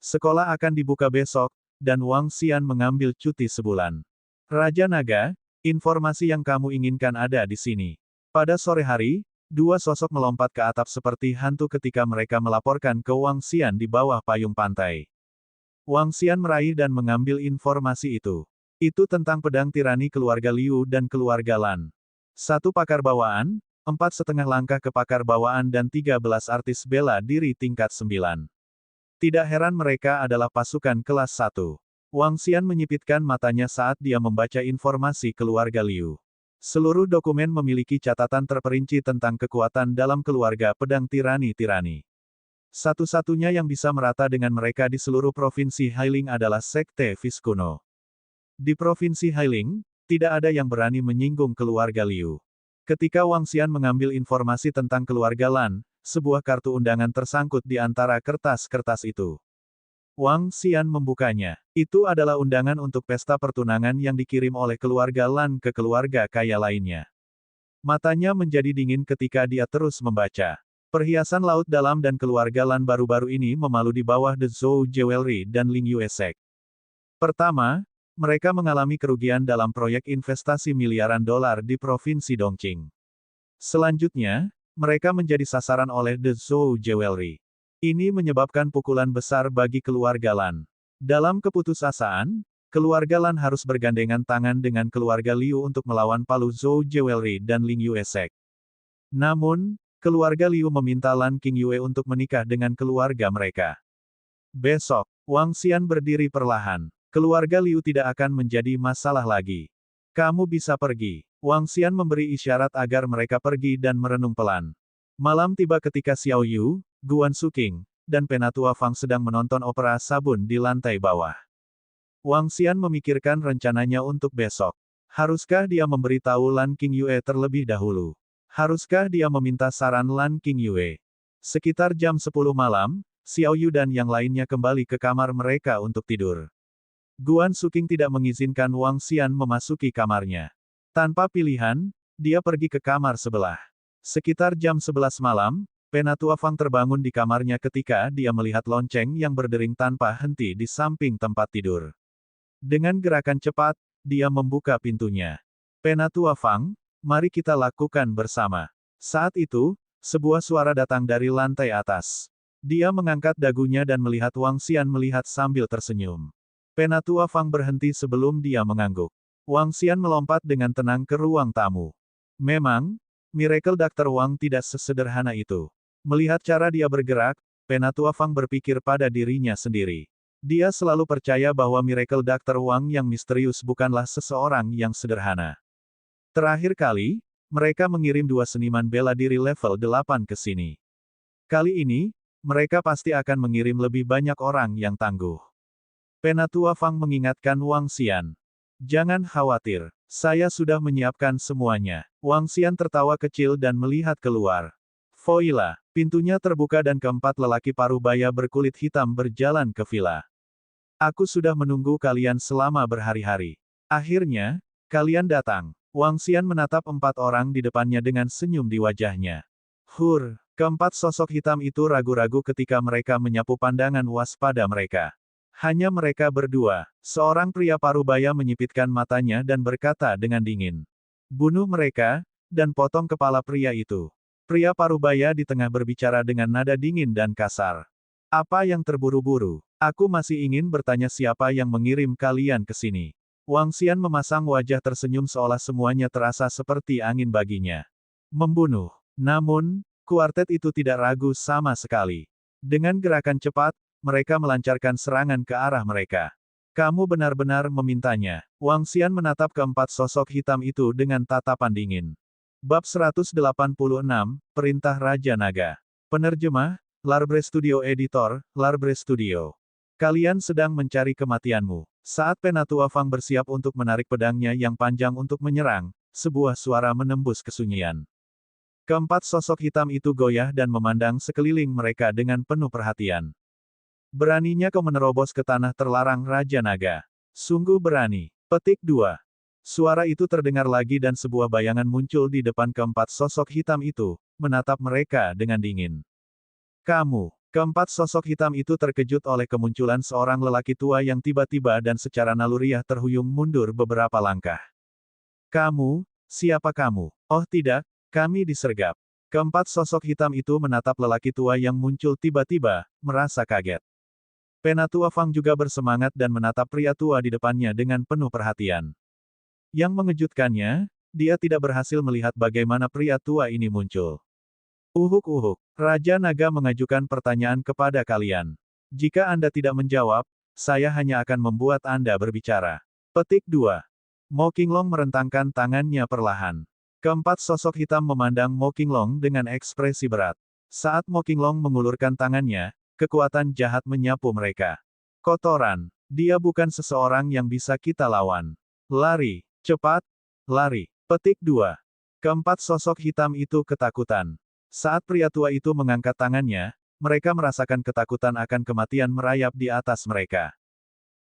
Sekolah akan dibuka besok, dan Wang Xian mengambil cuti sebulan. Raja Naga, informasi yang kamu inginkan ada di sini. Pada sore hari, dua sosok melompat ke atap seperti hantu ketika mereka melaporkan ke Wang Xian di bawah payung pantai. Wang Xian meraih dan mengambil informasi itu. Itu tentang pedang tirani keluarga Liu dan keluarga Lan. 1 pakar bawaan, 4,5 langkah ke pakar bawaan dan 13 artis bela diri tingkat 9. Tidak heran mereka adalah pasukan kelas 1. Wang Xian menyipitkan matanya saat dia membaca informasi keluarga Liu. Seluruh dokumen memiliki catatan terperinci tentang kekuatan dalam keluarga pedang tirani-tirani. Satu-satunya yang bisa merata dengan mereka di seluruh provinsi Hailing adalah Sekte Vis kuno. Di provinsi Hailing, tidak ada yang berani menyinggung keluarga Liu. Ketika Wang Xian mengambil informasi tentang keluarga Lan, sebuah kartu undangan tersangkut di antara kertas-kertas itu. Wang Xian membukanya. Itu adalah undangan untuk pesta pertunangan yang dikirim oleh keluarga Lan ke keluarga kaya lainnya. Matanya menjadi dingin ketika dia terus membaca. Perhiasan laut dalam dan keluarga Lan baru-baru ini memalu di bawah The Zhou Jewelry dan Ling Yue Sek. Pertama, mereka mengalami kerugian dalam proyek investasi miliaran dolar di Provinsi Dongqing. Selanjutnya, mereka menjadi sasaran oleh The Zhou Jewelry. Ini menyebabkan pukulan besar bagi keluarga Lan. Dalam keputusasaan, keluarga Lan harus bergandengan tangan dengan keluarga Liu untuk melawan Palu Zhou Jewelry dan Ling Yue Sek. Namun, keluarga Liu meminta Lan Qingyue untuk menikah dengan keluarga mereka. Besok, Wang Xian berdiri perlahan. Keluarga Liu tidak akan menjadi masalah lagi. Kamu bisa pergi. Wang Xian memberi isyarat agar mereka pergi dan merenung pelan. Malam tiba ketika Xiao Yu, Guan Suking, dan Penatua Fang sedang menonton opera sabun di lantai bawah. Wang Xian memikirkan rencananya untuk besok. Haruskah dia memberitahu Lan Qingyue terlebih dahulu? Haruskah dia meminta saran Lan Qingyue? Sekitar jam 10 malam, Xiao Yu dan yang lainnya kembali ke kamar mereka untuk tidur. Guan Suking tidak mengizinkan Wang Xian memasuki kamarnya. Tanpa pilihan, dia pergi ke kamar sebelah. Sekitar jam 11 malam, Penatua Fang terbangun di kamarnya ketika dia melihat lonceng yang berdering tanpa henti di samping tempat tidur. Dengan gerakan cepat, dia membuka pintunya. Penatua Fang, mari kita lakukan bersama. Saat itu, sebuah suara datang dari lantai atas. Dia mengangkat dagunya dan melihat Wang Xian melihat sambil tersenyum. Penatua Fang berhenti sebelum dia mengangguk. Wang Xian melompat dengan tenang ke ruang tamu. Memang, Miracle Dr. Wang tidak sesederhana itu. Melihat cara dia bergerak, Penatua Fang berpikir pada dirinya sendiri. Dia selalu percaya bahwa Miracle Dr. Wang yang misterius bukanlah seseorang yang sederhana. Terakhir kali, mereka mengirim 2 seniman bela diri level 8 ke sini. Kali ini, mereka pasti akan mengirim lebih banyak orang yang tangguh. Penatua Fang mengingatkan Wang Xian. Jangan khawatir, saya sudah menyiapkan semuanya. Wang Xian tertawa kecil dan melihat keluar. Voila, pintunya terbuka dan keempat lelaki parubaya berkulit hitam berjalan ke villa. Aku sudah menunggu kalian selama berhari-hari. Akhirnya, kalian datang. Wang Xian menatap 4 orang di depannya dengan senyum di wajahnya. Keempat sosok hitam itu ragu-ragu ketika mereka menyapu pandangan waspada mereka. Hanya mereka berdua. Seorang pria parubaya menyipitkan matanya dan berkata dengan dingin. Bunuh mereka, dan potong kepala pria itu. Pria parubaya di tengah berbicara dengan nada dingin dan kasar. Apa yang terburu-buru? Aku masih ingin bertanya siapa yang mengirim kalian ke sini. Wang Xian memasang wajah tersenyum seolah semuanya terasa seperti angin baginya. Membunuh. Namun, kuartet itu tidak ragu sama sekali. Dengan gerakan cepat, mereka melancarkan serangan ke arah mereka. Kamu benar-benar memintanya. Wang Xian menatap keempat sosok hitam itu dengan tatapan dingin. Bab 186, Perintah Raja Naga. Penerjemah, Larbre Studio Editor, Larbre Studio. Kalian sedang mencari kematianmu. Saat Penatua Fang bersiap untuk menarik pedangnya yang panjang untuk menyerang, sebuah suara menembus kesunyian. Keempat sosok hitam itu goyah dan memandang sekeliling mereka dengan penuh perhatian. Beraninya kau menerobos ke tanah terlarang Raja Naga. Sungguh berani. Petik 2. Suara itu terdengar lagi dan sebuah bayangan muncul di depan keempat sosok hitam itu, menatap mereka dengan dingin. Kamu. Keempat sosok hitam itu terkejut oleh kemunculan seorang lelaki tua yang tiba-tiba dan secara naluriah terhuyung mundur beberapa langkah. Kamu, siapa kamu? Oh tidak, kami disergap. Keempat sosok hitam itu menatap lelaki tua yang muncul tiba-tiba, merasa kaget. Penatua Fang juga bersemangat dan menatap pria tua di depannya dengan penuh perhatian. Yang mengejutkannya, dia tidak berhasil melihat bagaimana pria tua ini muncul. Uhuk-uhuk, Raja Naga mengajukan pertanyaan kepada kalian. Jika Anda tidak menjawab, saya hanya akan membuat Anda berbicara. Petik 2. Mo Qinglong merentangkan tangannya perlahan. Keempat sosok hitam memandang Mo Qinglong dengan ekspresi berat. Saat Mo Qinglong mengulurkan tangannya, kekuatan jahat menyapu mereka. Kotoran, dia bukan seseorang yang bisa kita lawan. Lari, cepat, lari. Petik 2. Keempat sosok hitam itu ketakutan. Saat pria tua itu mengangkat tangannya, mereka merasakan ketakutan akan kematian merayap di atas mereka.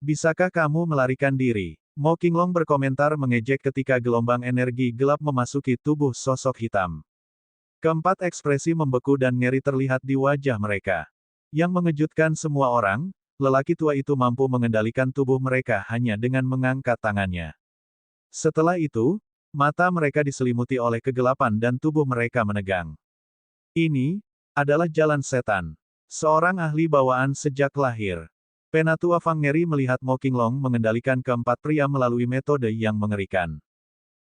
Bisakah kamu melarikan diri? Mo Qinglong berkomentar mengejek ketika gelombang energi gelap memasuki tubuh sosok hitam. Keempat ekspresi membeku dan ngeri terlihat di wajah mereka. Yang mengejutkan semua orang, lelaki tua itu mampu mengendalikan tubuh mereka hanya dengan mengangkat tangannya. Setelah itu, mata mereka diselimuti oleh kegelapan dan tubuh mereka menegang. Ini adalah jalan setan. Seorang ahli bawaan sejak lahir. Penatua Fang ngeri melihat Mo Qinglong mengendalikan keempat pria melalui metode yang mengerikan.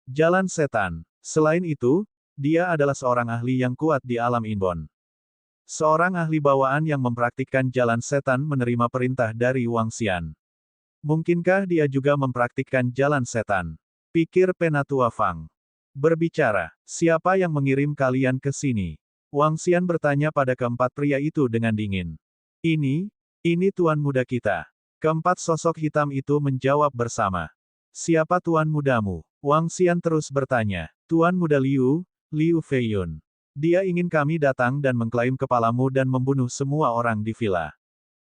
Jalan setan. Selain itu, dia adalah seorang ahli yang kuat di alam Inbon. Seorang ahli bawaan yang mempraktikkan jalan setan menerima perintah dari Wang Xian. Mungkinkah dia juga mempraktikkan jalan setan? Pikir Penatua Fang. Berbicara, siapa yang mengirim kalian ke sini? Wang Xian bertanya pada keempat pria itu dengan dingin. Ini tuan muda kita. Keempat sosok hitam itu menjawab bersama. Siapa tuan mudamu? Wang Xian terus bertanya. Tuan muda Liu Feiyun. Dia ingin kami datang dan mengklaim kepalamu dan membunuh semua orang di villa.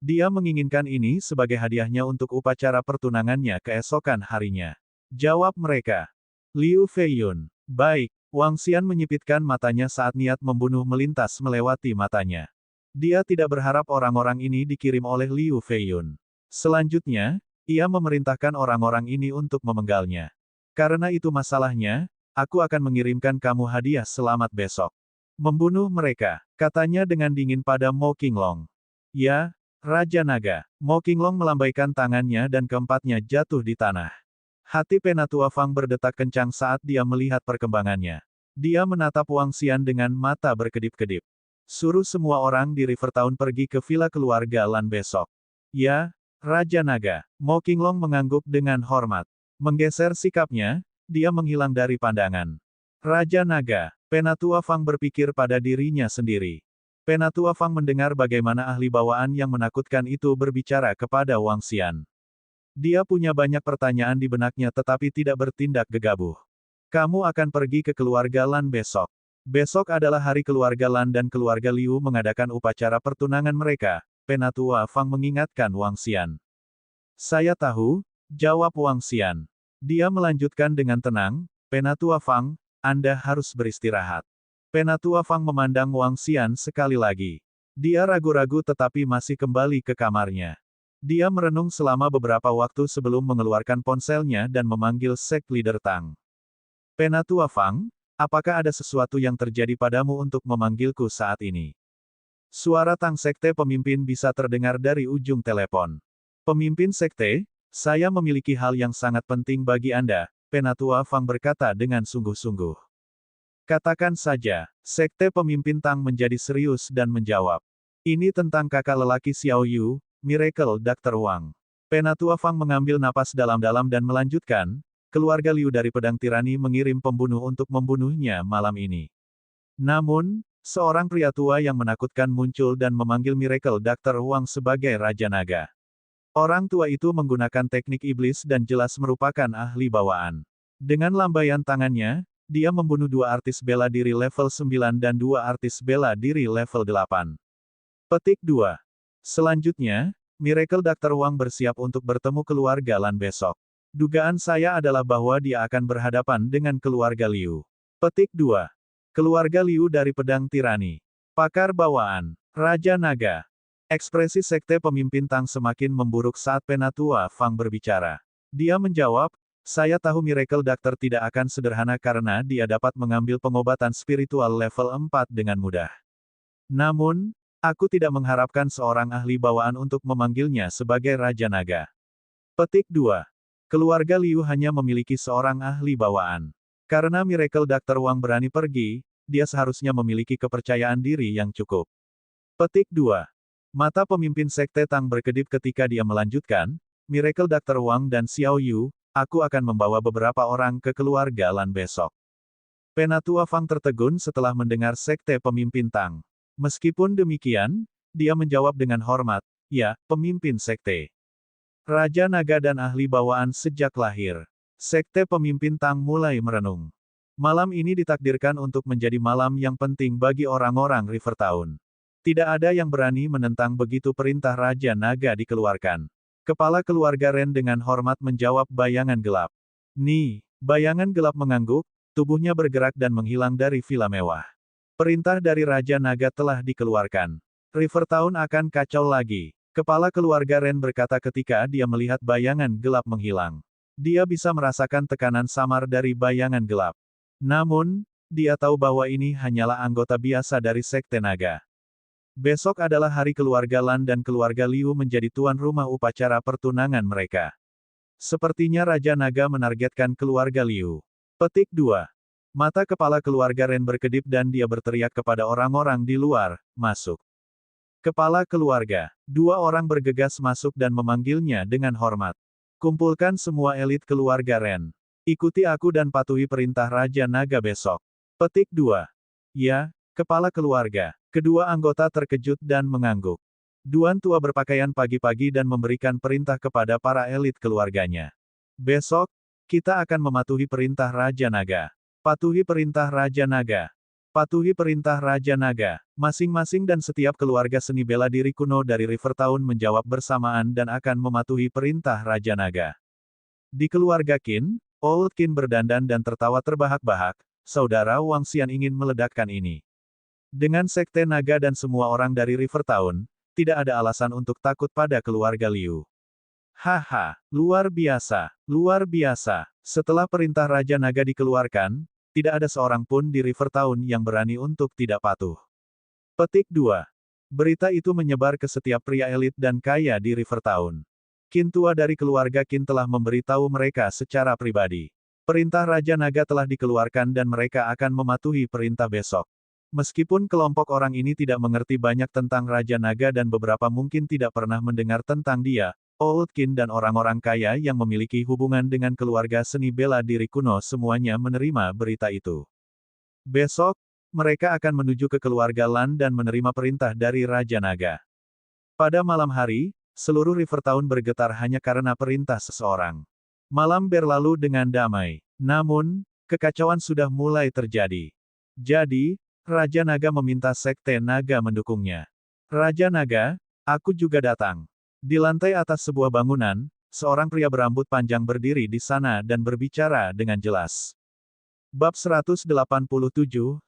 Dia menginginkan ini sebagai hadiahnya untuk upacara pertunangannya keesokan harinya. Jawab mereka. Liu Feiyun. Baik. Wang Xian menyipitkan matanya saat niat membunuh melintas melewati matanya. Dia tidak berharap orang-orang ini dikirim oleh Liu Feiyun. Selanjutnya, ia memerintahkan orang-orang ini untuk memenggalnya. Karena itu masalahnya, aku akan mengirimkan kamu hadiah selamat besok. Membunuh mereka, katanya dengan dingin pada Mo Qinglong. Ya, Raja Naga. Mo Qinglong melambaikan tangannya dan keempatnya jatuh di tanah. Hati Penatua Fang berdetak kencang saat dia melihat perkembangannya. Dia menatap Wang Xian dengan mata berkedip-kedip. Suruh semua orang di Rivertown pergi ke villa keluarga Lan besok. Ya, Raja Naga. Mo Qinglong mengangguk dengan hormat. Menggeser sikapnya, dia menghilang dari pandangan. Raja Naga. Penatua Fang berpikir pada dirinya sendiri. Penatua Fang mendengar bagaimana ahli bawaan yang menakutkan itu berbicara kepada Wang Xian. Dia punya banyak pertanyaan di benaknya tetapi tidak bertindak gegabah. Kamu akan pergi ke keluarga Lan besok. Besok adalah hari keluarga Lan dan keluarga Liu mengadakan upacara pertunangan mereka, Penatua Fang mengingatkan Wang Xian. Saya tahu, jawab Wang Xian. Dia melanjutkan dengan tenang, Penatua Fang, Anda harus beristirahat. Penatua Fang memandang Wang Xian sekali lagi. Dia ragu-ragu tetapi masih kembali ke kamarnya. Dia merenung selama beberapa waktu sebelum mengeluarkan ponselnya dan memanggil Sek Leader Tang. Penatua Fang, apakah ada sesuatu yang terjadi padamu untuk memanggilku saat ini? Suara Tang Sekte pemimpin bisa terdengar dari ujung telepon. Pemimpin Sekte, saya memiliki hal yang sangat penting bagi Anda, Penatua Fang berkata dengan sungguh-sungguh. Katakan saja, Sekte pemimpin Tang menjadi serius dan menjawab. Ini tentang kakak lelaki Xiao Yu, Miracle Dr. Wang. Penatua Fang mengambil napas dalam-dalam dan melanjutkan, keluarga Liu dari pedang tirani mengirim pembunuh untuk membunuhnya malam ini. Namun, seorang pria tua yang menakutkan muncul dan memanggil Miracle Dr. Wang sebagai Raja Naga. Orang tua itu menggunakan teknik iblis dan jelas merupakan ahli bawaan. Dengan lambaian tangannya, dia membunuh 2 artis bela diri level 9 dan 2 artis bela diri level 8. Petik 2. Selanjutnya, Miracle Dr. Wang bersiap untuk bertemu keluarga Lan besok. Dugaan saya adalah bahwa dia akan berhadapan dengan keluarga Liu. Petik 2. Keluarga Liu dari Pedang Tirani. Pakar bawaan. Raja Naga. Ekspresi sekte pemimpin Tang semakin memburuk saat Penatua Fang berbicara. Dia menjawab, saya tahu Miracle Doctor tidak akan sederhana karena dia dapat mengambil pengobatan spiritual level 4 dengan mudah. Namun, aku tidak mengharapkan seorang ahli bawaan untuk memanggilnya sebagai Raja Naga. Petik 2. Keluarga Liu hanya memiliki seorang ahli bawaan. Karena Miracle Dr. Wang berani pergi, dia seharusnya memiliki kepercayaan diri yang cukup. Petik 2. Mata pemimpin sekte Tang berkedip ketika dia melanjutkan, Miracle Dr. Wang dan Xiao Yu, aku akan membawa beberapa orang ke keluarga Lan besok. Penatua Fang tertegun setelah mendengar sekte pemimpin Tang. Meskipun demikian, dia menjawab dengan hormat, ya, pemimpin sekte. Raja Naga dan ahli bawaan sejak lahir. Sekte pemimpin Tang mulai merenung. Malam ini ditakdirkan untuk menjadi malam yang penting bagi orang-orang River Town. Tidak ada yang berani menentang begitu perintah Raja Naga dikeluarkan. Kepala keluarga Ren dengan hormat menjawab bayangan gelap. Bayangan gelap mengangguk, tubuhnya bergerak dan menghilang dari villa mewah. Perintah dari Raja Naga telah dikeluarkan. River Town akan kacau lagi. Kepala keluarga Ren berkata ketika dia melihat bayangan gelap menghilang. Dia bisa merasakan tekanan samar dari bayangan gelap. Namun, dia tahu bahwa ini hanyalah anggota biasa dari Sekte Naga. Besok adalah hari keluarga Lan dan keluarga Liu menjadi tuan rumah upacara pertunangan mereka. Sepertinya Raja Naga menargetkan keluarga Liu. Petik 2. Mata kepala keluarga Ren berkedip dan dia berteriak kepada orang-orang di luar, masuk. Kepala keluarga. 2 orang bergegas masuk dan memanggilnya dengan hormat. Kumpulkan semua elit keluarga Ren. Ikuti aku dan patuhi perintah Raja Naga besok. Petik 2. Ya, kepala keluarga. Kedua anggota terkejut dan mengangguk. Duan tua berpakaian pagi-pagi dan memberikan perintah kepada para elit keluarganya. Besok, kita akan mematuhi perintah Raja Naga. Patuhi perintah Raja Naga. Patuhi perintah Raja Naga. Masing-masing dan setiap keluarga seni bela diri kuno dari River Town menjawab bersamaan dan akan mematuhi perintah Raja Naga. Di keluarga Qin, Old Qin berdandan dan tertawa terbahak-bahak, saudara Wang Xian ingin meledakkan ini. Dengan Sekte Naga dan semua orang dari River Town, tidak ada alasan untuk takut pada keluarga Liu. Haha, luar biasa, luar biasa. Setelah perintah Raja Naga dikeluarkan, tidak ada seorang pun di River Town yang berani untuk tidak patuh. Petik 2. Berita itu menyebar ke setiap pria elit dan kaya di River Town. Qin tua dari keluarga Qin telah memberitahu mereka secara pribadi. Perintah Raja Naga telah dikeluarkan dan mereka akan mematuhi perintah besok. Meskipun kelompok orang ini tidak mengerti banyak tentang Raja Naga dan beberapa mungkin tidak pernah mendengar tentang dia, Old Qin dan orang-orang kaya yang memiliki hubungan dengan keluarga seni bela diri kuno semuanya menerima berita itu. Besok, mereka akan menuju ke keluarga Lan dan menerima perintah dari Raja Naga. Pada malam hari, seluruh River Town bergetar hanya karena perintah seseorang. Malam berlalu dengan damai. Namun, kekacauan sudah mulai terjadi. Jadi, Raja Naga meminta Sekte Naga mendukungnya. Raja Naga, aku juga datang. Di lantai atas sebuah bangunan, seorang pria berambut panjang berdiri di sana dan berbicara dengan jelas. Bab 187,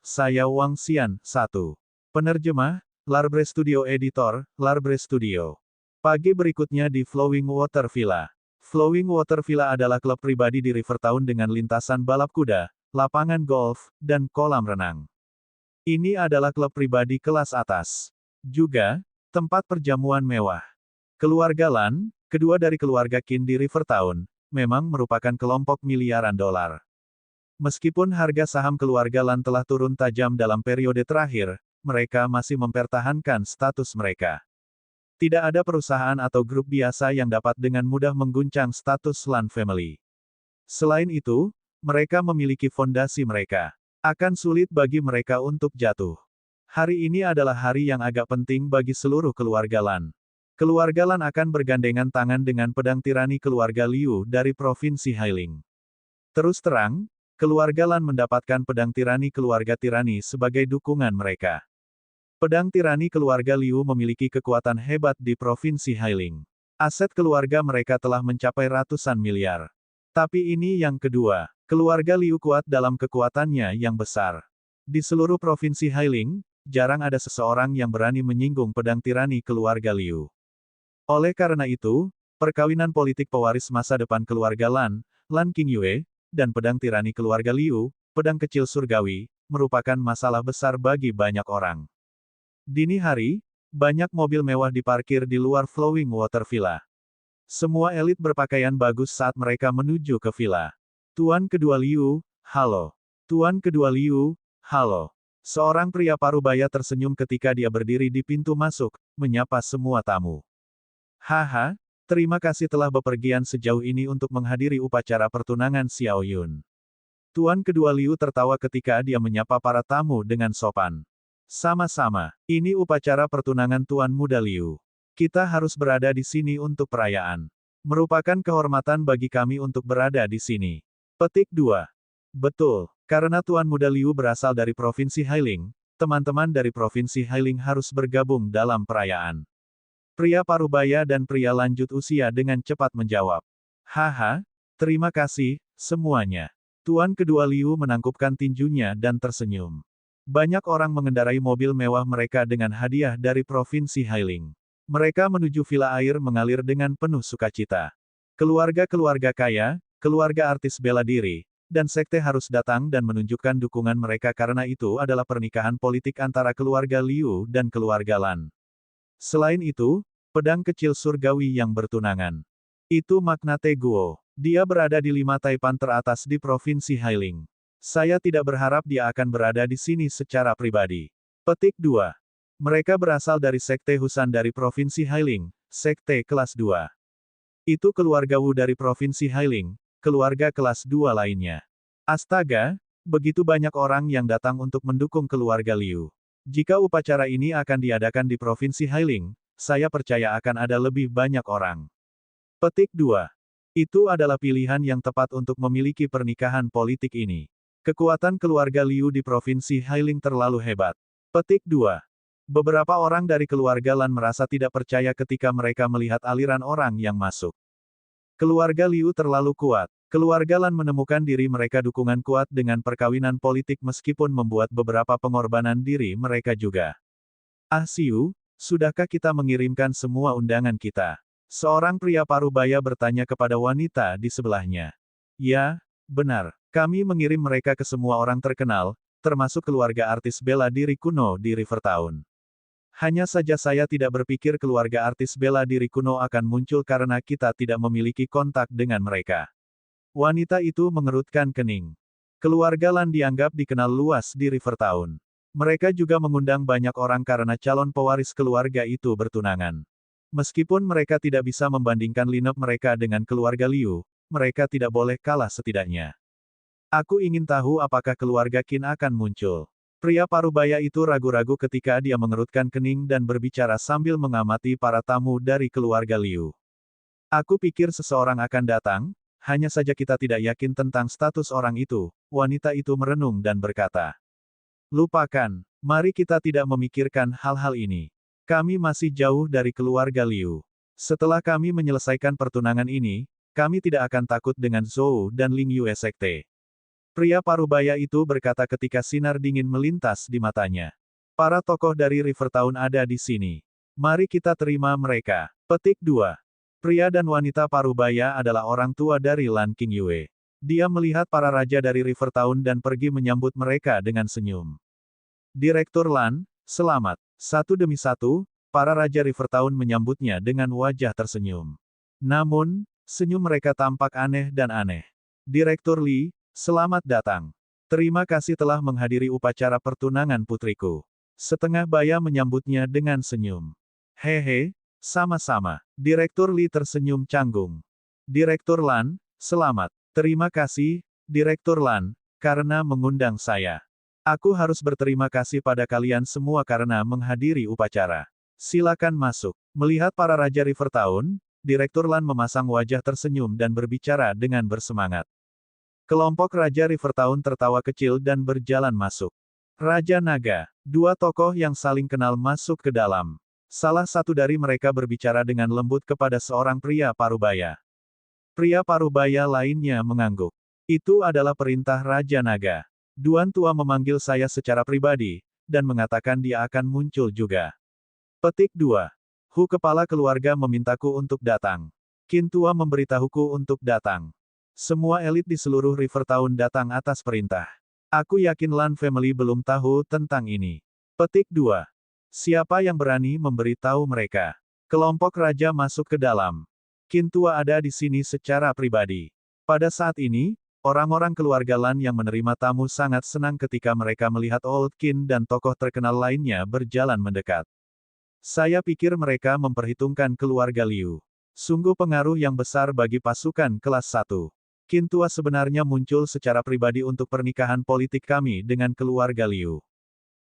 saya Wang Xian, 1. Penerjemah, Larbre Studio Editor, Larbre Studio. Pagi berikutnya di Flowing Water Villa. Flowing Water Villa adalah klub pribadi di River Town dengan lintasan balap kuda, lapangan golf, dan kolam renang. Ini adalah klub pribadi kelas atas. Juga, tempat perjamuan mewah. Keluarga Lan, kedua dari keluarga Qin di River Town, memang merupakan kelompok miliaran dolar. Meskipun harga saham keluarga Lan telah turun tajam dalam periode terakhir, mereka masih mempertahankan status mereka. Tidak ada perusahaan atau grup biasa yang dapat dengan mudah mengguncang status Lan Family. Selain itu, mereka memiliki fondasi mereka. Akan sulit bagi mereka untuk jatuh. Hari ini adalah hari yang agak penting bagi seluruh keluarga Lan. Keluarga Lan akan bergandengan tangan dengan pedang tirani keluarga Liu dari Provinsi Hailing. Terus terang, keluarga Lan mendapatkan pedang tirani keluarga tirani sebagai dukungan mereka. Pedang tirani keluarga Liu memiliki kekuatan hebat di Provinsi Hailing. Aset keluarga mereka telah mencapai ratusan miliar. Tapi ini yang kedua, keluarga Liu kuat dalam kekuatannya yang besar. Di seluruh Provinsi Hailing, jarang ada seseorang yang berani menyinggung pedang tirani keluarga Liu. Oleh karena itu, perkawinan politik pewaris masa depan keluarga Lan, Lan Qingyue, dan pedang tirani keluarga Liu, pedang kecil surgawi, merupakan masalah besar bagi banyak orang. Dini hari, banyak mobil mewah diparkir di luar Flowing Water Villa. Semua elit berpakaian bagus saat mereka menuju ke villa. Tuan kedua Liu, halo. Tuan kedua Liu, halo. Seorang pria parubaya tersenyum ketika dia berdiri di pintu masuk, menyapa semua tamu. Haha, terima kasih telah bepergian sejauh ini untuk menghadiri upacara pertunangan Xiao Yun. Tuan kedua Liu tertawa ketika dia menyapa para tamu dengan sopan. Sama-sama, ini upacara pertunangan Tuan Muda Liu. Kita harus berada di sini untuk perayaan. Merupakan kehormatan bagi kami untuk berada di sini. Petik 2. Betul, karena Tuan Muda Liu berasal dari Provinsi Hailing, teman-teman dari Provinsi Hailing harus bergabung dalam perayaan. Pria parubaya dan pria lanjut usia dengan cepat menjawab. Haha, terima kasih, semuanya. Tuan kedua Liu menangkupkan tinjunya dan tersenyum. Banyak orang mengendarai mobil mewah mereka dengan hadiah dari Provinsi Hailing. Mereka menuju villa air mengalir dengan penuh sukacita. Keluarga-keluarga kaya, keluarga artis bela diri, dan sekte harus datang dan menunjukkan dukungan mereka karena itu adalah pernikahan politik antara keluarga Liu dan keluarga Lan. Selain itu, pedang kecil surgawi yang bertunangan. Itu makna Teguo. Dia berada di 5 taipan teratas di Provinsi Hailing. Saya tidak berharap dia akan berada di sini secara pribadi. Petik 2. Mereka berasal dari Sekte Husan dari Provinsi Hailing, Sekte kelas 2. Itu keluarga Wu dari Provinsi Hailing, keluarga kelas 2 lainnya. Astaga, begitu banyak orang yang datang untuk mendukung keluarga Liu. Jika upacara ini akan diadakan di Provinsi Hailing, saya percaya akan ada lebih banyak orang. Petik 2. Itu adalah pilihan yang tepat untuk memiliki pernikahan politik ini. Kekuatan keluarga Liu di Provinsi Hailing terlalu hebat. Petik 2. Beberapa orang dari keluarga Lan merasa tidak percaya ketika mereka melihat aliran orang yang masuk. Keluarga Liu terlalu kuat. Keluarga Lan menemukan diri mereka dukungan kuat dengan perkawinan politik meskipun membuat beberapa pengorbanan diri mereka juga. Ah Siu, sudahkah kita mengirimkan semua undangan kita? Seorang pria parubaya bertanya kepada wanita di sebelahnya. Ya, benar. Kami mengirim mereka ke semua orang terkenal, termasuk keluarga artis bela diri kuno di Rivertown. Hanya saja saya tidak berpikir keluarga artis bela diri kuno akan muncul karena kita tidak memiliki kontak dengan mereka. Wanita itu mengerutkan kening. Keluarga Lan dianggap dikenal luas di Rivertown. Mereka juga mengundang banyak orang karena calon pewaris keluarga itu bertunangan. Meskipun mereka tidak bisa membandingkan lineup mereka dengan keluarga Liu, mereka tidak boleh kalah setidaknya. Aku ingin tahu apakah keluarga Qin akan muncul. Pria parubaya itu ragu-ragu ketika dia mengerutkan kening dan berbicara sambil mengamati para tamu dari keluarga Liu. Aku pikir seseorang akan datang, hanya saja kita tidak yakin tentang status orang itu, wanita itu merenung dan berkata. Lupakan, mari kita tidak memikirkan hal-hal ini. Kami masih jauh dari keluarga Liu. Setelah kami menyelesaikan pertunangan ini, kami tidak akan takut dengan Zhou dan Ling Yue Sekte. Pria parubaya itu berkata ketika sinar dingin melintas di matanya. Para tokoh dari Rivertown ada di sini. Mari kita terima mereka. Petik 2. Pria dan wanita parubaya adalah orang tua dari Lan Qingyue. Dia melihat para raja dari Rivertown dan pergi menyambut mereka dengan senyum. Direktur Lan, selamat. Satu demi satu, para raja Rivertown menyambutnya dengan wajah tersenyum. Namun, senyum mereka tampak aneh dan aneh. Direktur Li, selamat datang. Terima kasih telah menghadiri upacara pertunangan putriku. Setengah baya menyambutnya dengan senyum. Hehe, sama-sama. Direktur Li tersenyum canggung. Direktur Lan, selamat. Terima kasih, Direktur Lan, karena mengundang saya. Aku harus berterima kasih pada kalian semua karena menghadiri upacara. Silakan masuk. Melihat para raja Rivertown, Direktur Lan memasang wajah tersenyum dan berbicara dengan bersemangat. Kelompok Raja Rivertown tertawa kecil dan berjalan masuk. Raja Naga. Dua tokoh yang saling kenal masuk ke dalam. Salah satu dari mereka berbicara dengan lembut kepada seorang pria parubaya. Pria parubaya lainnya mengangguk. Itu adalah perintah Raja Naga. Duan Tua memanggil saya secara pribadi, dan mengatakan dia akan muncul juga. Petik 2. Hu kepala keluarga memintaku untuk datang. Qin Tua memberitahuku untuk datang. Semua elit di seluruh Rivertown datang atas perintah. Aku yakin Lan Family belum tahu tentang ini. Petik 2. Siapa yang berani memberitahu mereka? Kelompok raja masuk ke dalam. Qin Tua ada di sini secara pribadi. Pada saat ini, orang-orang keluarga Lan yang menerima tamu sangat senang ketika mereka melihat Old Qin dan tokoh terkenal lainnya berjalan mendekat. Saya pikir mereka memperhitungkan keluarga Liu. Sungguh pengaruh yang besar bagi pasukan kelas 1. Qin Tua sebenarnya muncul secara pribadi untuk pernikahan politik kami dengan keluarga Liu.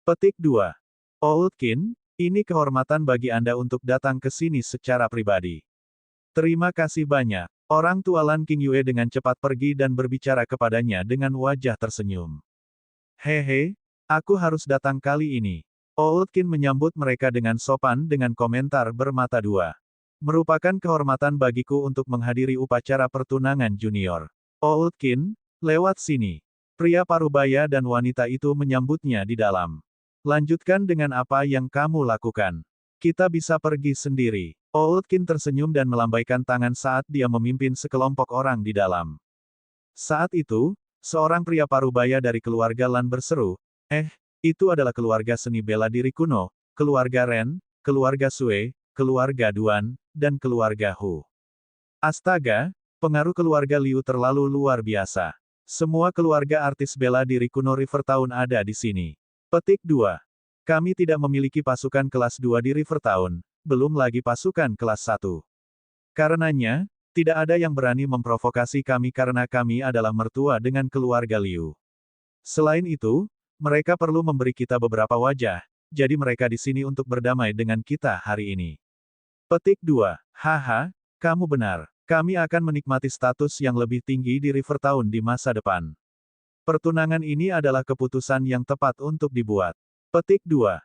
Petik 2. Old Qin, ini kehormatan bagi Anda untuk datang ke sini secara pribadi. Terima kasih banyak. Orang tua Lan Qingyue dengan cepat pergi dan berbicara kepadanya dengan wajah tersenyum. Hehe, aku harus datang kali ini. Old Qin menyambut mereka dengan sopan dengan komentar bermata dua. Merupakan kehormatan bagiku untuk menghadiri upacara pertunangan junior. Old Qin, lewat sini. Pria parubaya dan wanita itu menyambutnya di dalam. Lanjutkan dengan apa yang kamu lakukan. Kita bisa pergi sendiri. Old Qin tersenyum dan melambaikan tangan saat dia memimpin sekelompok orang di dalam. Saat itu, seorang pria parubaya dari keluarga Lan berseru, itu adalah keluarga seni bela diri kuno, keluarga Ren, keluarga Sui, keluarga Duan, dan keluarga Hu. Astaga, pengaruh keluarga Liu terlalu luar biasa. Semua keluarga artis bela diri kuno Rivertown ada di sini. Petik 2. Kami tidak memiliki pasukan kelas 2 di Rivertown, belum lagi pasukan kelas 1. Karenanya, tidak ada yang berani memprovokasi kami karena kami adalah mertua dengan keluarga Liu. Selain itu, mereka perlu memberi kita beberapa wajah, jadi mereka di sini untuk berdamai dengan kita hari ini. Petik 2. Haha, kamu benar. Kami akan menikmati status yang lebih tinggi di Rivertown di masa depan. Pertunangan ini adalah keputusan yang tepat untuk dibuat. Petik 2.